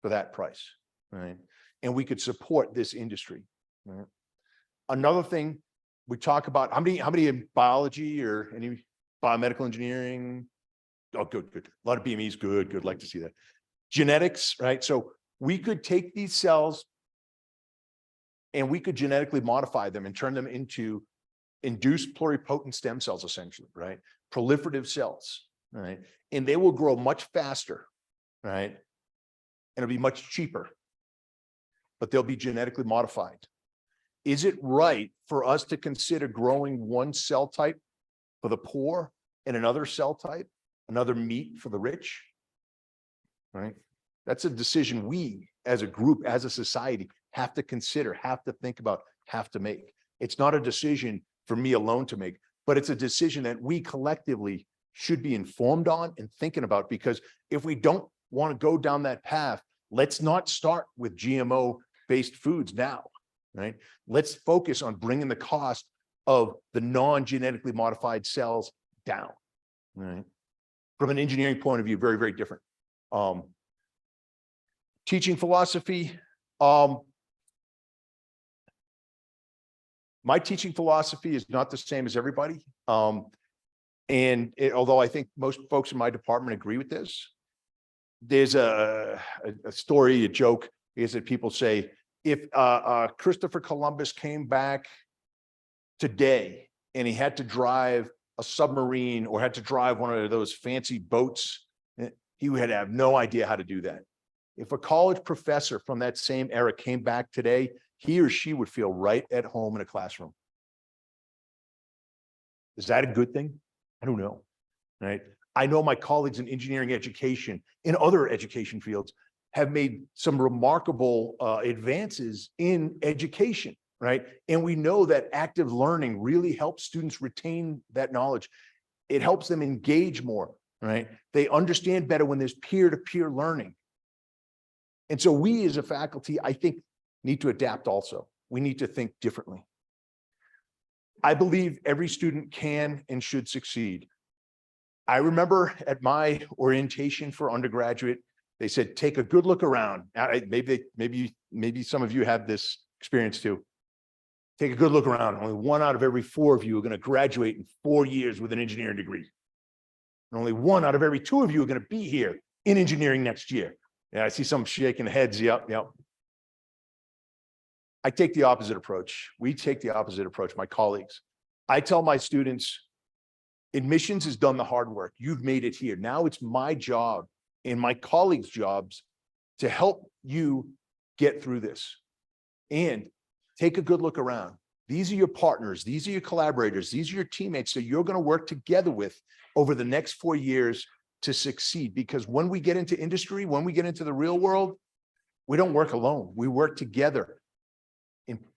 for that price, right? And we could support this industry, right? Another thing we talk about, how many in biology or any biomedical engineering? Oh, good. A lot of BMEs, good, like to see that. Genetics, right? So we could take these cells and we could genetically modify them and turn them into induced pluripotent stem cells, essentially, right? Proliferative cells, right? And they will grow much faster, right? And it'll be much cheaper, but they'll be genetically modified. Is it right for us to consider growing one cell type for the poor and another cell type, another meat for the rich, right? That's a decision we as a group, as a society, have to consider, have to think about, have to make. It's not a decision for me alone to make, but it's a decision that we collectively should be informed on and thinking about, because if we don't want to go down that path, let's not start with GMO-based foods now, right? Let's focus on bringing the cost of the non-genetically modified cells down, right? From an engineering point of view, very, very different. Teaching philosophy. My teaching philosophy is not the same as everybody. Although I think most folks in my department agree with this, there's a story, a joke, is that people say, if Christopher Columbus came back today and he had to drive a submarine or had to drive one of those fancy boats, he would have no idea how to do that. If a college professor from that same era came back today, he or she would feel right at home in a classroom. Is that a good thing? I don't know, right? I know my colleagues in engineering education, in other education fields, have made some remarkable advances in education, right? And we know that active learning really helps students retain that knowledge. It helps them engage more, right? They understand better when there's peer-to-peer learning. And so we as a faculty, I think, need to adapt also. We need to think differently. I believe every student can and should succeed. I remember at my orientation for undergraduate, they said, take a good look around. Maybe some of you have this experience too. Take a good look around. Only 1 out of every 4 of you are going to graduate in 4 years with an engineering degree. And only 1 out of every 2 of you are going to be here in engineering next year. Yeah, I see some shaking heads. Yep. I take the opposite approach. We take the opposite approach, my colleagues. I tell my students, admissions has done the hard work. You've made it here. Now it's my job and my colleagues' jobs to help you get through this. And take a good look around. These are your partners. These are your collaborators. These are your teammates that you're going to work together with over the next 4 years to succeed. Because when we get into industry, when we get into the real world, we don't work alone. We work together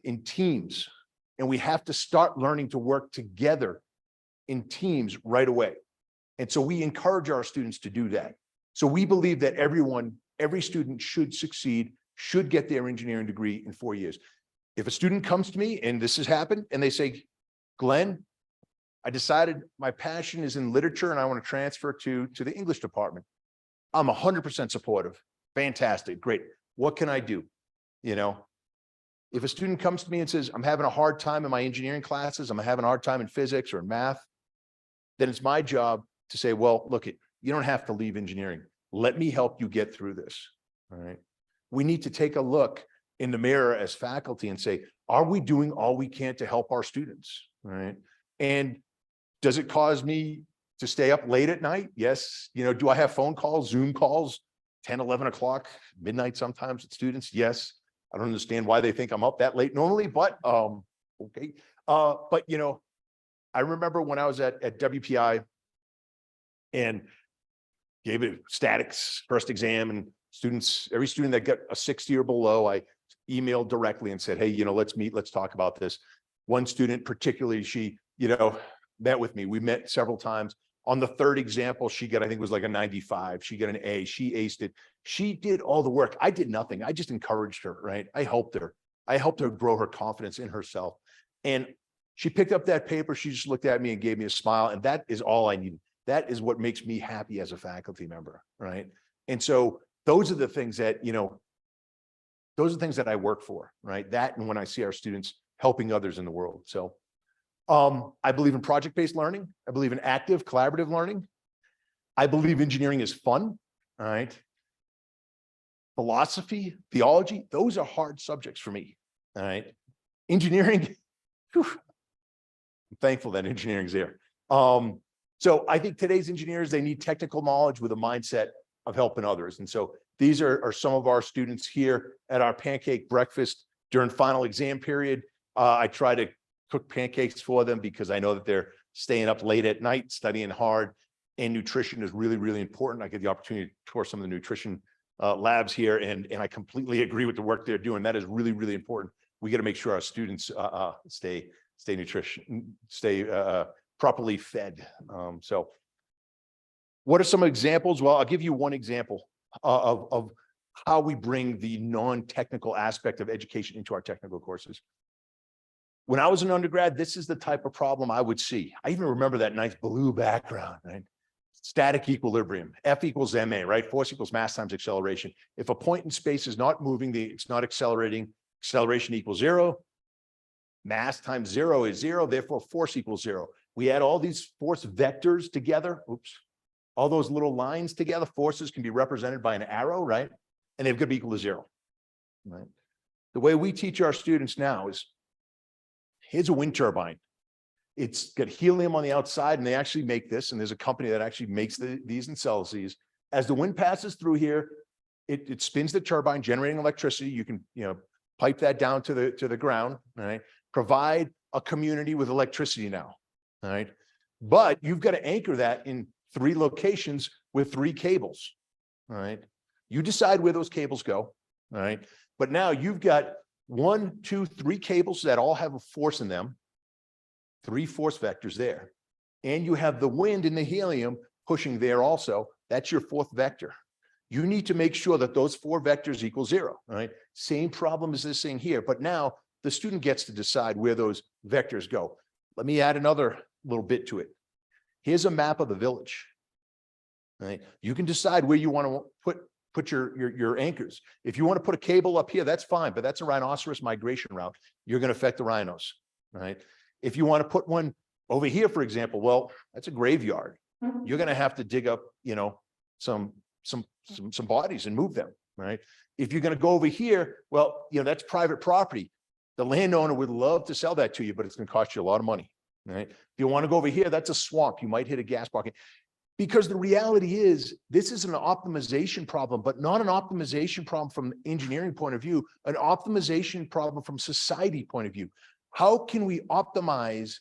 in teams. And we have to start learning to work together in teams right away. And so we encourage our students to do that. So we believe that every student should succeed, should get their engineering degree in 4 years. If a student comes to me, and this has happened, and they say, Glenn, I decided my passion is in literature and I want to transfer to the English department, I'm 100% supportive. Fantastic, great. What can I do? You know, If a student comes to me and says, I'm having a hard time in my engineering classes, I'm having a hard time in physics or in math, then it's my job to say, well, look, you don't have to leave engineering. Let me help you get through this. All right. We need to take a look in the mirror as faculty and say, are we doing all we can to help our students? All right. And does it cause me to stay up late at night? Yes. Do I have phone calls, Zoom calls, 10, 11 o'clock, midnight sometimes with students? Yes. I don't understand why they think I'm up that late normally, but okay. But I remember when I was at WPI and gave it statics first exam, and every student that got a 60 or below, I emailed directly and said, hey, let's meet, let's talk about this. One student particularly, she, met with me. We met several times. On the third example, she got, I think it was like a 95. She got an A. She aced it. She did all the work. I did nothing. I just encouraged her, right? I helped her. I helped her grow her confidence in herself. And she picked up that paper. She just looked at me and gave me a smile. And that is all I needed. That is what makes me happy as a faculty member, right? And so those are the things that, those are the things that I work for, right? That, and when I see our students helping others in the world. So I believe in project-based learning. I believe in active collaborative learning. I believe engineering is fun, all right? Philosophy, theology, those are hard subjects for me, all right? Engineering, whew, I'm thankful that engineering's there. So I think today's engineers, they need technical knowledge with a mindset of helping others. And so these are some of our students here at our pancake breakfast during final exam period. I try to cook pancakes for them because I know that they're staying up late at night, studying hard, and nutrition is really, really important. I get the opportunity to tour some of the nutrition labs here, and I completely agree with the work they're doing. That is really, really important. We got to make sure our students stay properly fed. So what are some examples? Well, I'll give you one example of how we bring the non-technical aspect of education into our technical courses. When I was an undergrad, this is the type of problem I would see. I even remember that nice blue background, right? Static equilibrium, F equals ma, right? Force equals mass times acceleration. If a point in space is not moving, it's not accelerating, acceleration equals 0. Mass times 0 is 0, therefore force equals 0. We add all these force vectors together, all those little lines together, forces can be represented by an arrow, right? And they've got to be equal to 0, right? The way we teach our students now is, here's a wind turbine. It's got helium on the outside, and they actually make this, and there's a company that actually makes these and sells these. As the wind passes through here, it spins the turbine, generating electricity. You can, pipe that down to the ground, all right? Provide a community with electricity now, all right? But you've got to anchor that in 3 locations with 3 cables, all right? You decide where those cables go, all right? But now you've got 1, 2, 3 cables that all have a force in them, 3 force vectors there. And you have the wind and the helium pushing there also. That's your 4th vector. You need to make sure that those 4 vectors equal 0, right? Same problem as this thing here, but now the student gets to decide where those vectors go. Let me add another little bit to it. Here's a map of the village, right? You can decide where you want to put your anchors. If you want to put a cable up here, that's fine, but that's a rhinoceros migration route. You're going to affect the rhinos, right? If you want to put one over here, for example, well, that's a graveyard. You're going to have to dig up, some bodies and move them, right? If you're going to go over here, well, that's private property. The landowner would love to sell that to you, but it's going to cost you a lot of money, right? If you want to go over here, that's a swamp. You might hit a gas pocket. Because the reality is, this is an optimization problem, but not an optimization problem from an engineering point of view, an optimization problem from society point of view. How can we optimize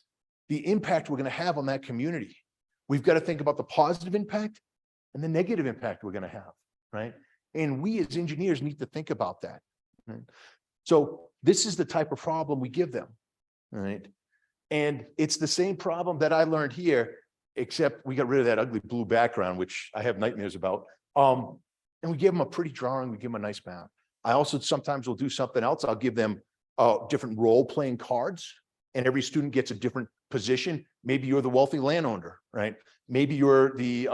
the impact we're going to have on that community? We've got to think about the positive impact and the negative impact we're going to have, right? And we as engineers need to think about that, right? So this is the type of problem we give them, right? And it's the same problem that I learned here, except we got rid of that ugly blue background, which I have nightmares about. And we give them a pretty drawing, we give them a nice map. I also sometimes will do something else. I'll give them different role-playing cards, and every student gets a different position. Maybe you're the wealthy landowner, right? Maybe you're the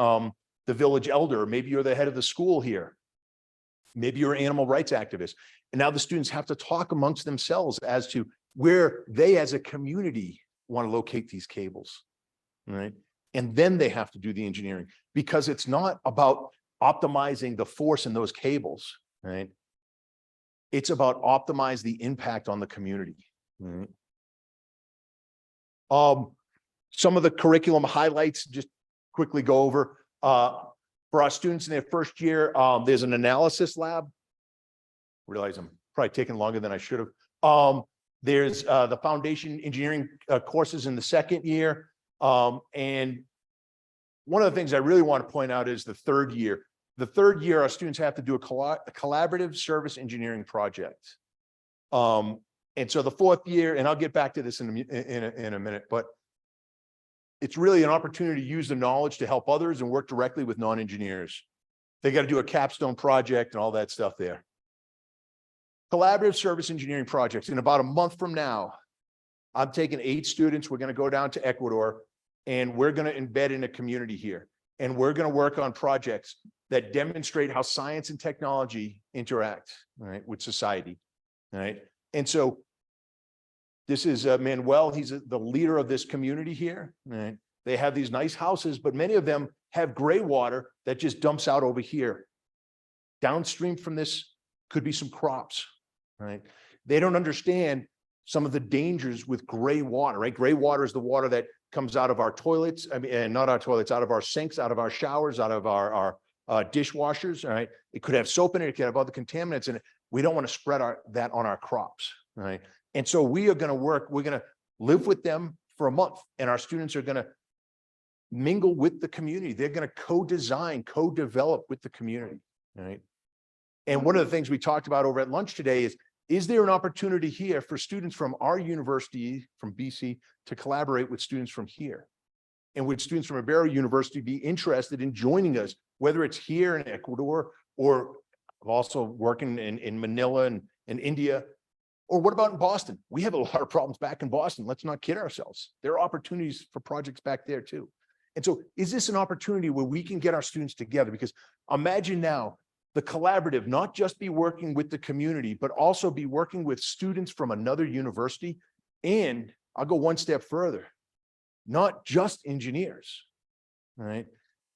village elder, maybe you're the head of the school here. Maybe you're an animal rights activist. And now the students have to talk amongst themselves as to where they as a community want to locate these cables, right? And then they have to do the engineering, because it's not about optimizing the force in those cables, right? It's about optimize the impact on the community. Right? Some of the curriculum highlights, just quickly go over. For our students in their first year, there's an analysis lab. Realize I'm probably taking longer than I should have. There's the foundation engineering courses in the second year. And one of the things I really want to point out is the third year. The third year, our students have to do a collaborative service engineering project. And so the fourth year, and I'll get back to this in a minute, but it's really an opportunity to use the knowledge to help others and work directly with non-engineers. They got to do a capstone project and all that stuff there. Collaborative service engineering projects. In about a month from now, I'm taking 8 students. We're going to go down to Ecuador, and we're going to embed in a community here. And we're going to work on projects that demonstrate how science and technology interact, right, with society, right? And so this is Manuel. He's the leader of this community here, right? They have these nice houses, but many of them have gray water that just dumps out over here. Downstream from this could be some crops, right? They don't understand some of the dangers with gray water, right? Gray water is the water that comes out of our toilets. I mean, and not our toilets, out of our sinks, out of our showers, out of our dishwashers, all right? It could have soap in it, it could have other contaminants in it. We don't want to spread that on our crops, right? And so we are going to work, we're going to live with them for a month, and our students are going to mingle with the community. They're going to co-design, co-develop with the community, right? And one of the things we talked about over at lunch today is there an opportunity here for students from our university, from BC, to collaborate with students from here? And would students from Ibero University be interested in joining us, whether it's here in Ecuador or also working in Manila and India? Or what about in Boston? We have a lot of problems back in Boston. Let's not kid ourselves. There are opportunities for projects back there too. And so is this an opportunity where we can get our students together? Because imagine now the collaborative, not just be working with the community, but also be working with students from another university. And I'll go one step further, not just engineers, right?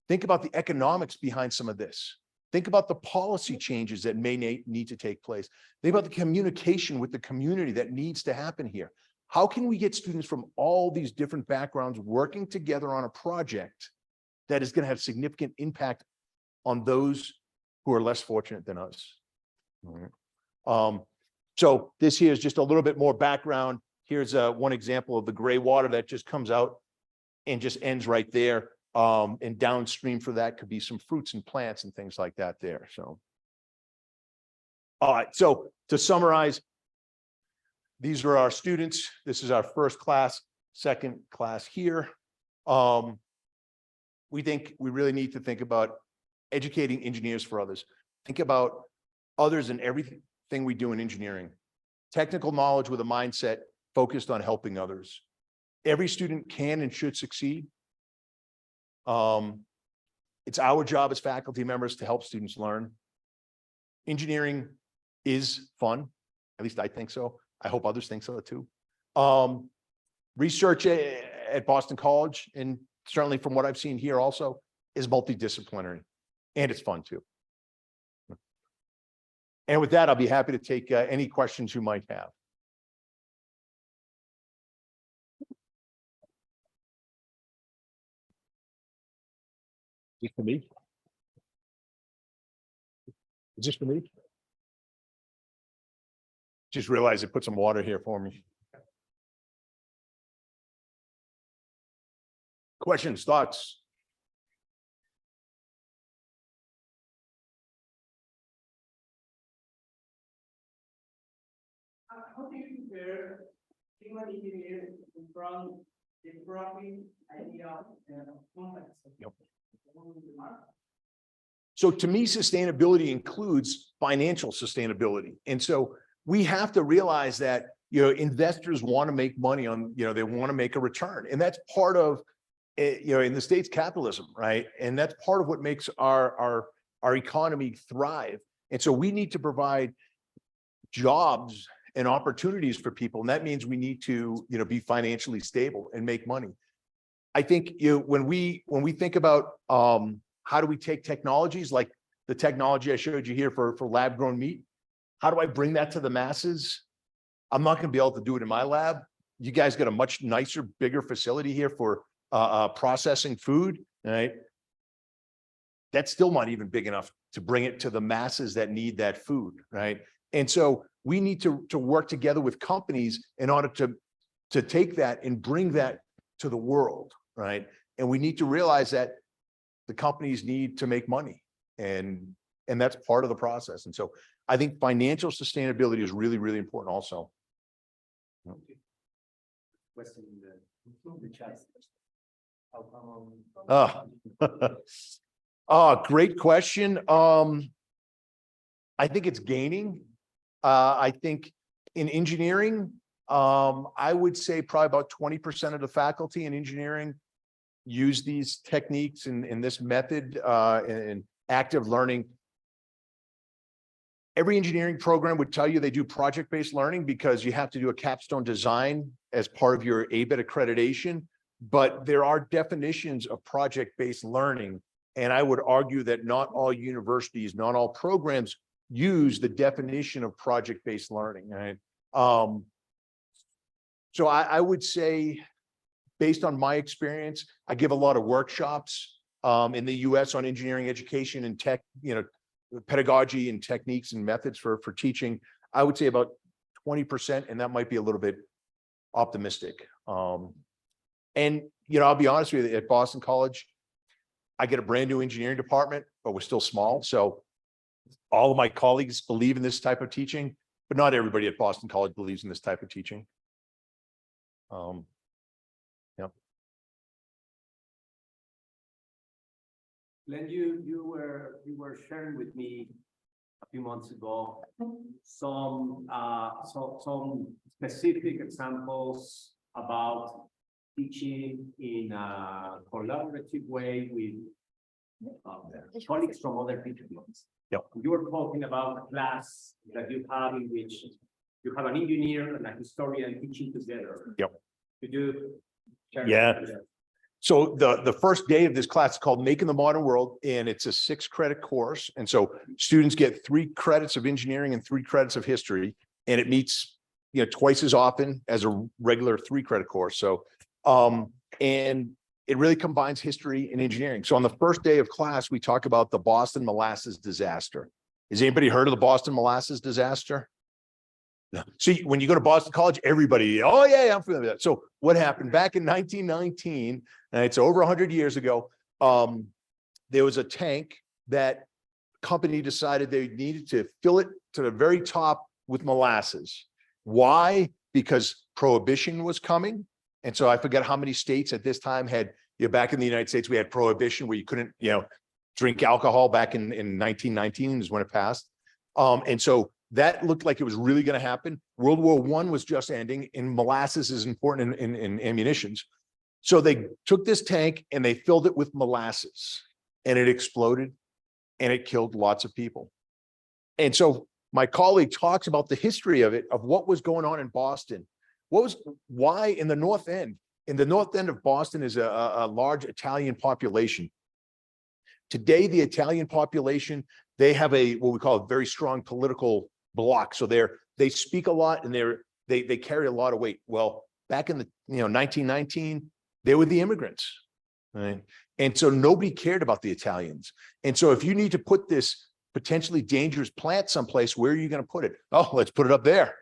Think about the economics behind some of this. Think about the policy changes that may need to take place. Think about the communication with the community that needs to happen here. How can we get students from all these different backgrounds working together on a project that is going to have significant impact on those who are less fortunate than us? All right. So this here is just a little bit more background. Here's one example of the gray water that just comes out and just ends right there. And downstream for that could be some fruits and plants and things like that there. So, all right. So to summarize, these are our students. This is our first class, second class here. We think we really need to think about educating engineers for others. Think about others in everything we do in engineering. Technical knowledge with a mindset focused on helping others. Every student can and should succeed. It's our job as faculty members to help students learn. Engineering is fun. At least I think so. I hope others think so too. Research at Boston College, and certainly from what I've seen here also, is multidisciplinary, and it's fun too. And with that, I'll be happy to take any questions you might have. Is this for me? Is this for me? Just realized it put some water here for me. Questions, thoughts? How do you compare human engineering from the programming idea and context? Yep. So to me, sustainability includes financial sustainability. And so we have to realize that, investors want to make money on, they want to make a return. And that's part of, in the States, capitalism, right? And that's part of what makes our economy thrive. And so we need to provide jobs and opportunities for people. And that means we need to, be financially stable and make money. I think, when we think about how do we take technologies like the technology I showed you here for lab grown meat, how do I bring that to the masses? I'm not going to be able to do it in my lab. You guys got a much nicer, bigger facility here for processing food, right? That's still not even big enough to bring it to the masses that need that food, right? And so we need to work together with companies in order to take that and bring that to the world, right? And we need to realize that the companies need to make money, and that's part of the process. And so I think financial sustainability is really, really important also. Question in the chat. Great question. I think it's gaining. I think in engineering, I would say probably about 20% of the faculty in engineering use these techniques in this method in active learning. Every engineering program would tell you they do project-based learning because you have to do a capstone design as part of your ABET accreditation. But there are definitions of project-based learning. And I would argue that not all universities, not all programs use the definition of project-based learning, right? So I would say, based on my experience, I give a lot of workshops in the US on engineering education and tech, pedagogy and techniques and methods for teaching. I would say about 20%, and that might be a little bit optimistic. And, I'll be honest with you, at Boston College, I get a brand new engineering department, but we're still small. So all of my colleagues believe in this type of teaching, but not everybody at Boston College believes in this type of teaching. Yeah. Glenn, you were sharing with me a few months ago some specific examples about teaching in a collaborative way with colleagues from other disciplines. Yep. You were talking about a class that you have in which you have an engineer and a historian teaching together. Yep. Could you share? Yeah. So the first day of this class is called Making the Modern World, and it's a 6-credit course. And so students get 3 credits of engineering and 3 credits of history, and it meets, twice as often as a regular 3-credit course. So, and it really combines history and engineering. So on the first day of class, we talk about the Boston molasses disaster. Has anybody heard of the Boston molasses disaster? No. See, when you go to Boston College, everybody, oh yeah, I'm familiar with that. So what happened back in 1919, and it's over 100 years ago, there was a tank that company decided they needed to fill it to the very top with molasses. Why? Because prohibition was coming. And so I forget how many states at this time had, back in the United States, we had prohibition where you couldn't, drink alcohol back in 1919 is when it passed. And so that looked like it was really going to happen. World War I was just ending, and molasses is important in ammunitions. So they took this tank and they filled it with molasses, and it exploded and it killed lots of people. And so my colleague talks about the history of it, of what was going on in Boston. Why in the North End? In the North End of Boston is a large Italian population. Today, the Italian population, they have what we call a very strong political bloc. So they speak a lot, and they carry a lot of weight. Well, back in the 1919, they were the immigrants, right? And so nobody cared about the Italians. And so if you need to put this potentially dangerous plant someplace, where are you going to put it? Oh, let's put it up there,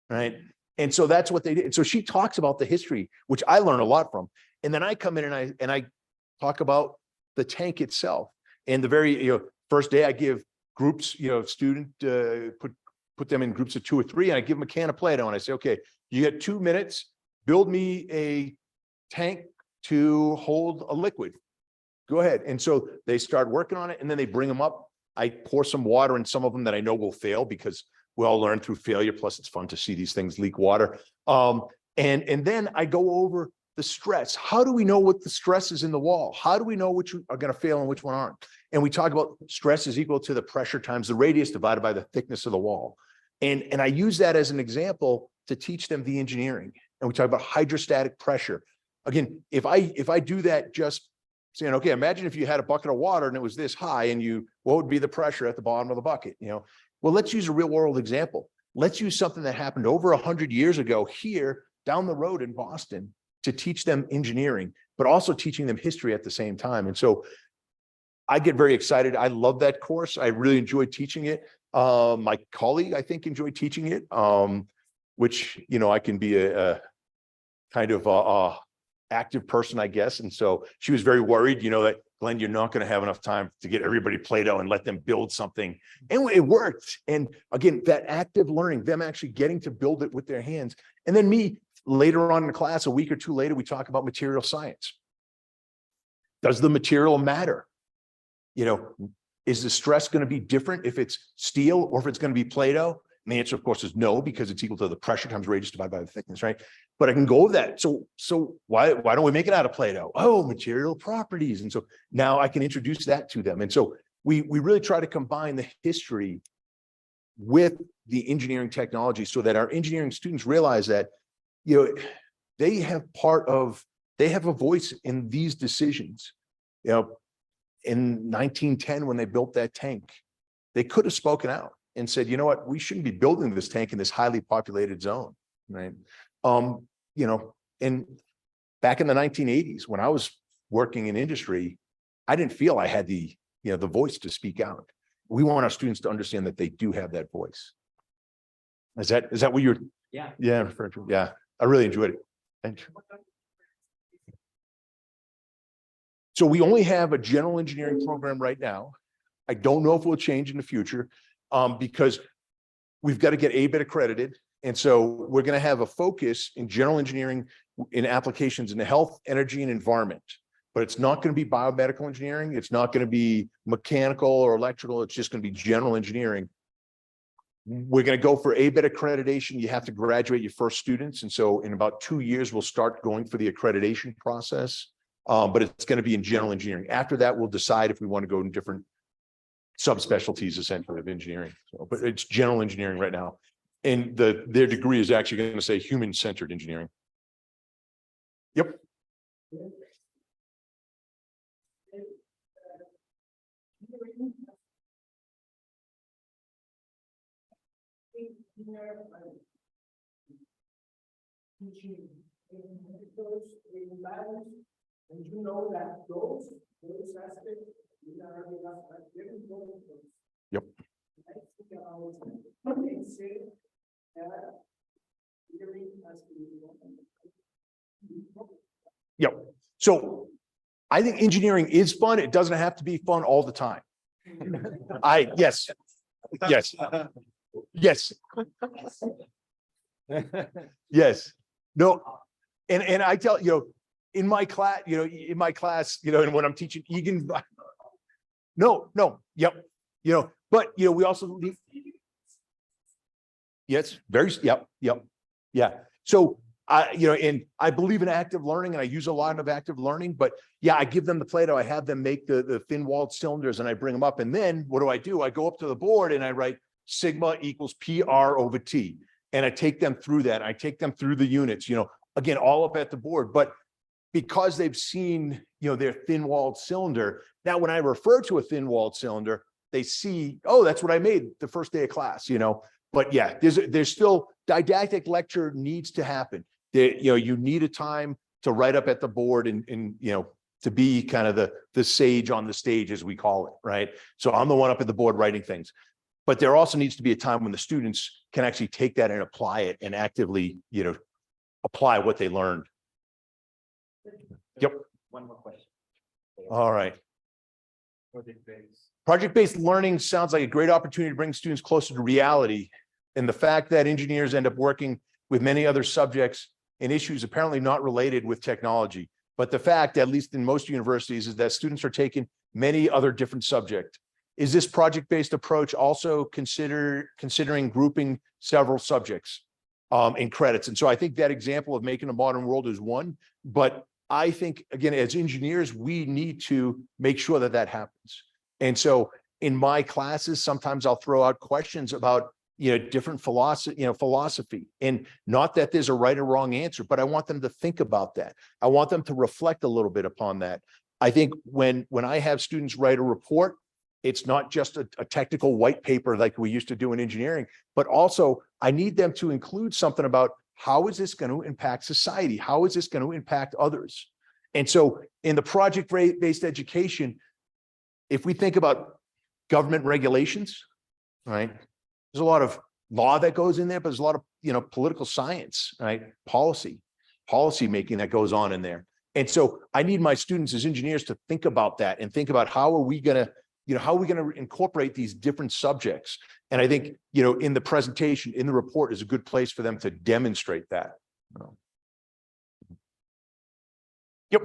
right? And so that's what they did. And so she talks about the history, which I learn a lot from. And then I come in and I talk about the tank itself. And the very first day, I give groups, student put them in groups of 2 or 3, and I give them a can of Play-Doh, and I say, okay, you get 2 minutes, build me a tank to hold a liquid. Go ahead. And so they start working on it, and then they bring them up. I pour some water in some of them that I know will fail, because we all learn through failure. Plus, it's fun to see these things leak water. And then I go over the stress. How do we know what the stress is in the wall? How do we know which are going to fail and which one aren't? And we talk about stress is equal to the pressure times the radius divided by the thickness of the wall. And I use that as an example to teach them the engineering. And we talk about hydrostatic pressure. Again, if I do that just saying, okay, imagine if you had a bucket of water and it was this high and what would be the pressure at the bottom of the bucket? Well, let's use a real world example. Let's use something that happened over 100 years ago here down the road in Boston to teach them engineering, but also teaching them history at the same time. And so I get very excited. I love that course. I really enjoyed teaching it. My colleague, I think, enjoyed teaching it, which, I can be a kind of active person, I guess. And so she was very worried, that Glenn, you're not going to have enough time to get everybody Play-Doh and let them build something. And it worked. And again, that active learning, them actually getting to build it with their hands. And then me later on in the class, a week or two later, we talk about material science. Does the material matter? Is the stress going to be different if it's steel or if it's going to be Play-Doh? And the answer, of course, is no, because it's equal to the pressure times radius divided by the thickness, right? But I can go over that. So why don't we make it out of Play-Doh? Oh, material properties. And so now I can introduce that to them. And so we really try to combine the history with the engineering technology so that our engineering students realize that, they have a voice in these decisions. In 1910, when they built that tank, they could have spoken out and said, you know what, we shouldn't be building this tank in this highly populated zone, right? And back in the 1980s, when I was working in industry, I didn't feel I had the voice to speak out. We want our students to understand that they do have that voice. Is that what you're? Yeah, referring to? Yeah, I really enjoyed it. Thanks. So we only have a general engineering program right now. I don't know if it will change in the future because we've got to get ABET accredited. And so we're going to have a focus in general engineering in applications in the health, energy, and environment. But it's not going to be biomedical engineering. It's not going to be mechanical or electrical. It's just going to be general engineering. We're going to go for ABET accreditation. You have to graduate your first students. And so in about 2 years, we'll start going for the accreditation process. But it's going to be in general engineering. After that, we'll decide if we want to go in different subspecialties, essentially, of engineering. So, but it's general engineering right now. And their degree is actually going to say human-centered engineering. Yep. And you know that those aspects are very important. Yep. Yep. So I think engineering is fun. It doesn't have to be fun all the time. Yes. Yes. No. And I tell in my class, and when I'm teaching Egan, no, yep, but we also need, yes, yeah. So and I believe in active learning, and I use a lot of active learning. But yeah, I give them the Play-Doh. I have them make the thin-walled cylinders, and I bring them up. And then what do? I go up to the board and I write sigma equals PR over T, and I take them through that. I take them through the units. Again, all up at the board, but because they've seen, their thin-walled cylinder, now when I refer to a thin-walled cylinder, they see, oh, that's what I made the first day of class, But yeah, there's still didactic lecture needs to happen. You need a time to write up at the board and to be kind of the sage on the stage, as we call it, right? So I'm the one up at the board writing things. But there also needs to be a time when the students can actually take that and apply it and actively, apply what they learned. Yep. One more question. All right. Project-based learning sounds like a great opportunity to bring students closer to reality. And the fact that engineers end up working with many other subjects and issues apparently not related with technology. But the fact, at least in most universities, is that students are taking many other different subjects. Is this project-based approach also considering grouping several subjects? in credits. And so I think that example of making a modern world is one, but I think, again, as engineers, we need to make sure that that happens. And so in my classes, sometimes I'll throw out questions about, different philosophy, and not that there's a right or wrong answer, but I want them to think about that. I want them to reflect a little bit upon that. I think when I have students write a report, it's not just a technical white paper like we used to do in engineering, but also I need them to include something about how is this going to impact society? How is this going to impact others? And so in the project-based education, if we think about government regulations, right? There's a lot of law that goes in there, but there's a lot of, political science, right? Policy making that goes on in there. And so I need my students as engineers to think about that and think about how are we going to incorporate these different subjects? And I think, in the presentation, in the report is a good place for them to demonstrate that. Yep.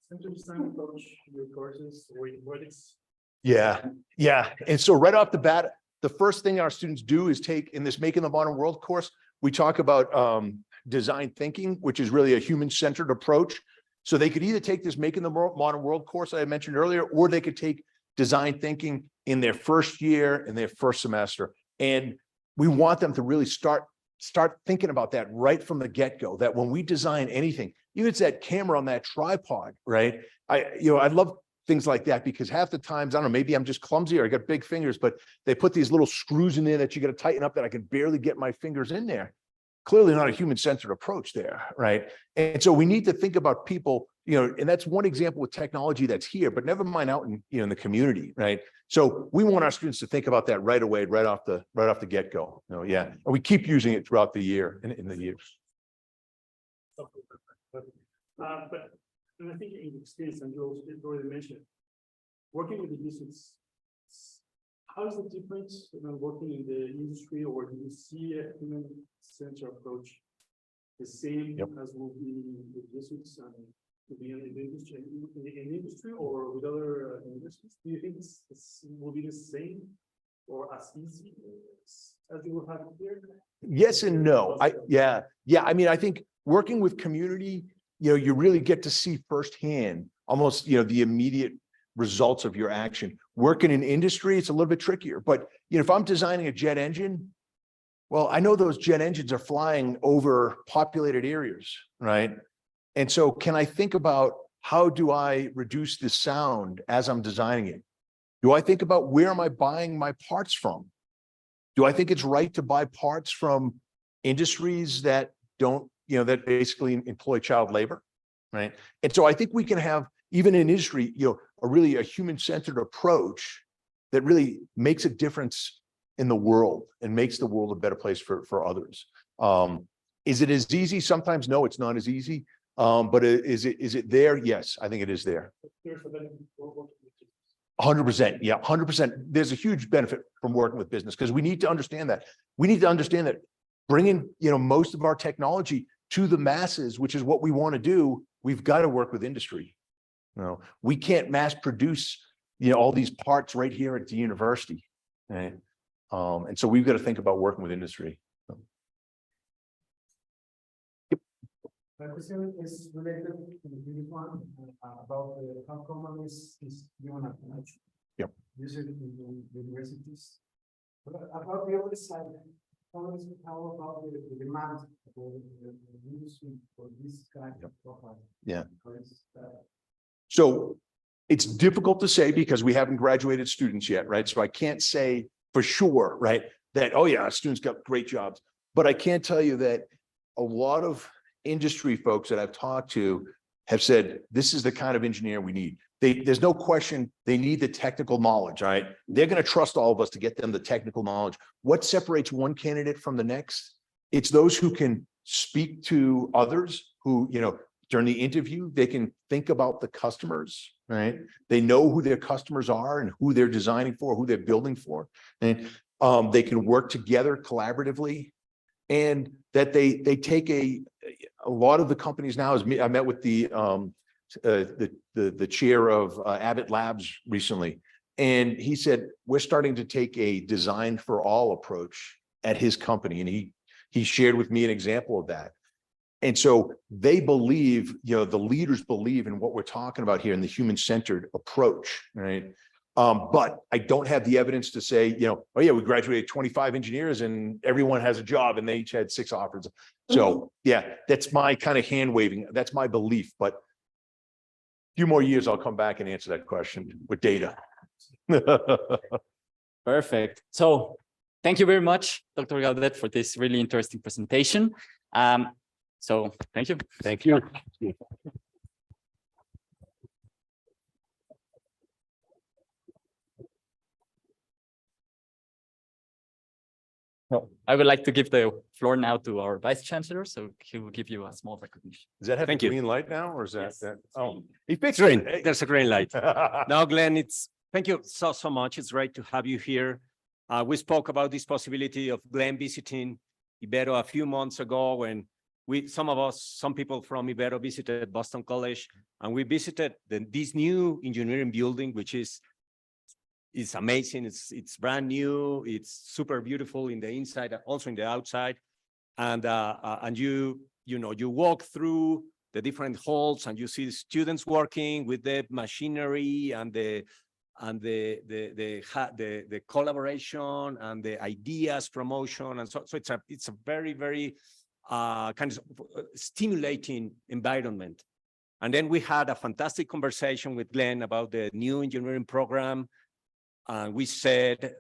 Center design approach your courses, what is? Yeah. And so right off the bat, the first thing our students do is take in this Making the Modern World course, we talk about design thinking, which is really a human-centered approach. So they could either take this Making the Modern World course I mentioned earlier, or they could take design thinking in their first year, in their first semester. And we want them to really start thinking about that right from the get-go, that when we design anything, even if it's that camera on that tripod, right? I love things like that, because half the times, I don't know, maybe I'm just clumsy or I got big fingers, but they put these little screws in there that you got to tighten up that I can barely get my fingers in there. Clearly not a human-centered approach there, right? And so we need to think about people, and that's one example with technology that's here, but never mind out in, in the community, right? So we want our students to think about that right away, right off the get-go. Yeah, and we keep using it throughout the year, in the years. But and I think in experience, and you already mentioned, working with the users, how is it different than working in the industry, or do you see a human-centered approach the same as will be with users and to be in the industry, in industry or with other industries? Do you think this will be the same or as easy as you will have here? Yes and no. I mean, I think working with community, you really get to see firsthand almost, the immediate results of your action. Working in industry, it's a little bit trickier, but if I'm designing a jet engine, well, I know those jet engines are flying over populated areas, right? And so can I think about how do I reduce the sound as I'm designing it? Do I think about where am I buying my parts from? Do I think it's right to buy parts from industries that don't, that basically employ child labor, right? And so I think we can have, even in industry, a human-centered approach that really makes a difference in the world and makes the world a better place for others. Is it as easy? Sometimes, no, it's not as easy. But is it there? Yes, I think it is there. 100%. Yeah, 100%. There's a huge benefit from working with business, because we need to understand that. We need to understand that bringing, most of our technology to the masses, which is what we want to do, we've got to work with industry. We can't mass produce, all these parts right here at the university. Right? And so we've got to think about working with industry. My question is related to the previous one about how common is human approach. Yep. Usually in universities. But about the other side, how about the demand for the industry for this kind of profile? Yeah. So it's difficult to say because we haven't graduated students yet, right? So I can't say for sure, right, that, oh yeah, students got great jobs. But I can tell you that a lot of industry folks that I've talked to have said, this is the kind of engineer we need. There's no question they need the technical knowledge, right? They're going to trust all of us to get them the technical knowledge. What separates one candidate from the next? It's those who can speak to others, who, during the interview, they can think about the customers, right? They know who their customers are and who they're designing for, who they're building for. And they can work together collaboratively. And that they take a lot of the companies now, I met with the chair of Abbott Labs recently, and he said, we're starting to take a design for all approach at his company. And he shared with me an example of that. And so they believe, the leaders believe in what we're talking about here in the human-centered approach, right? But I don't have the evidence to say, oh yeah, we graduated 25 engineers and everyone has a job and they each had 6 offers. So yeah, that's my kind of hand waving. That's my belief, but a few more years, I'll come back and answer that question with data. Perfect. So thank you very much, Dr. Gaudette, for this really interesting presentation. So thank you. Thank you. I would like to give the floor now to our Vice Chancellor, so he will give you a small recognition. Does that have Thank a you. green light now, or is that, Yes. oh, he fixed Green, it. there's a green light. Now, Glenn, thank you so much. It's great to have you here. We spoke about this possibility of Glenn visiting Ibero a few months ago when some people from Ibero visited Boston College, and we visited this new engineering building, which is amazing. It's brand new. It's super beautiful in the inside, also in the outside. And you walk through the different halls and you see students working with the machinery and the collaboration and the ideas promotion. And so it's a very, very kind of stimulating environment. And then we had a fantastic conversation with Glenn about the new engineering program. And we said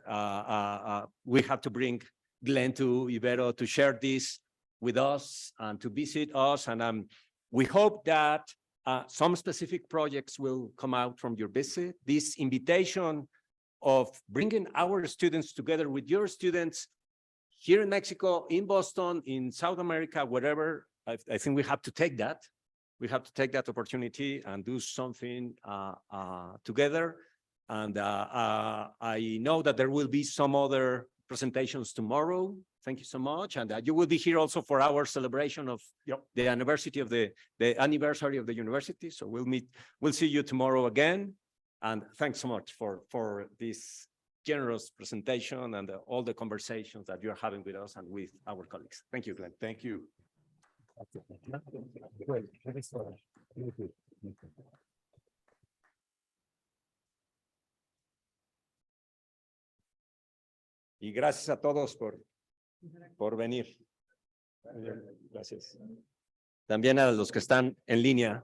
we have to bring Glenn to Ibero to share this with us and to visit us. And we hope that some specific projects will come out from your visit. This invitation of bringing our students together with your students here in Mexico, in Boston, in South America, wherever, I think we have to take that. We have to take that opportunity and do something together. And I know that there will be some other presentations tomorrow. Thank you so much. And you will be here also for our celebration of the anniversary of the anniversary of the university. So we'll see you tomorrow again. And thanks so much for this generous presentation and all the conversations that you're having with us and with our colleagues. Thank you, Glenn. Thank you. Y gracias a todos por venir. Gracias. También a los que están en línea.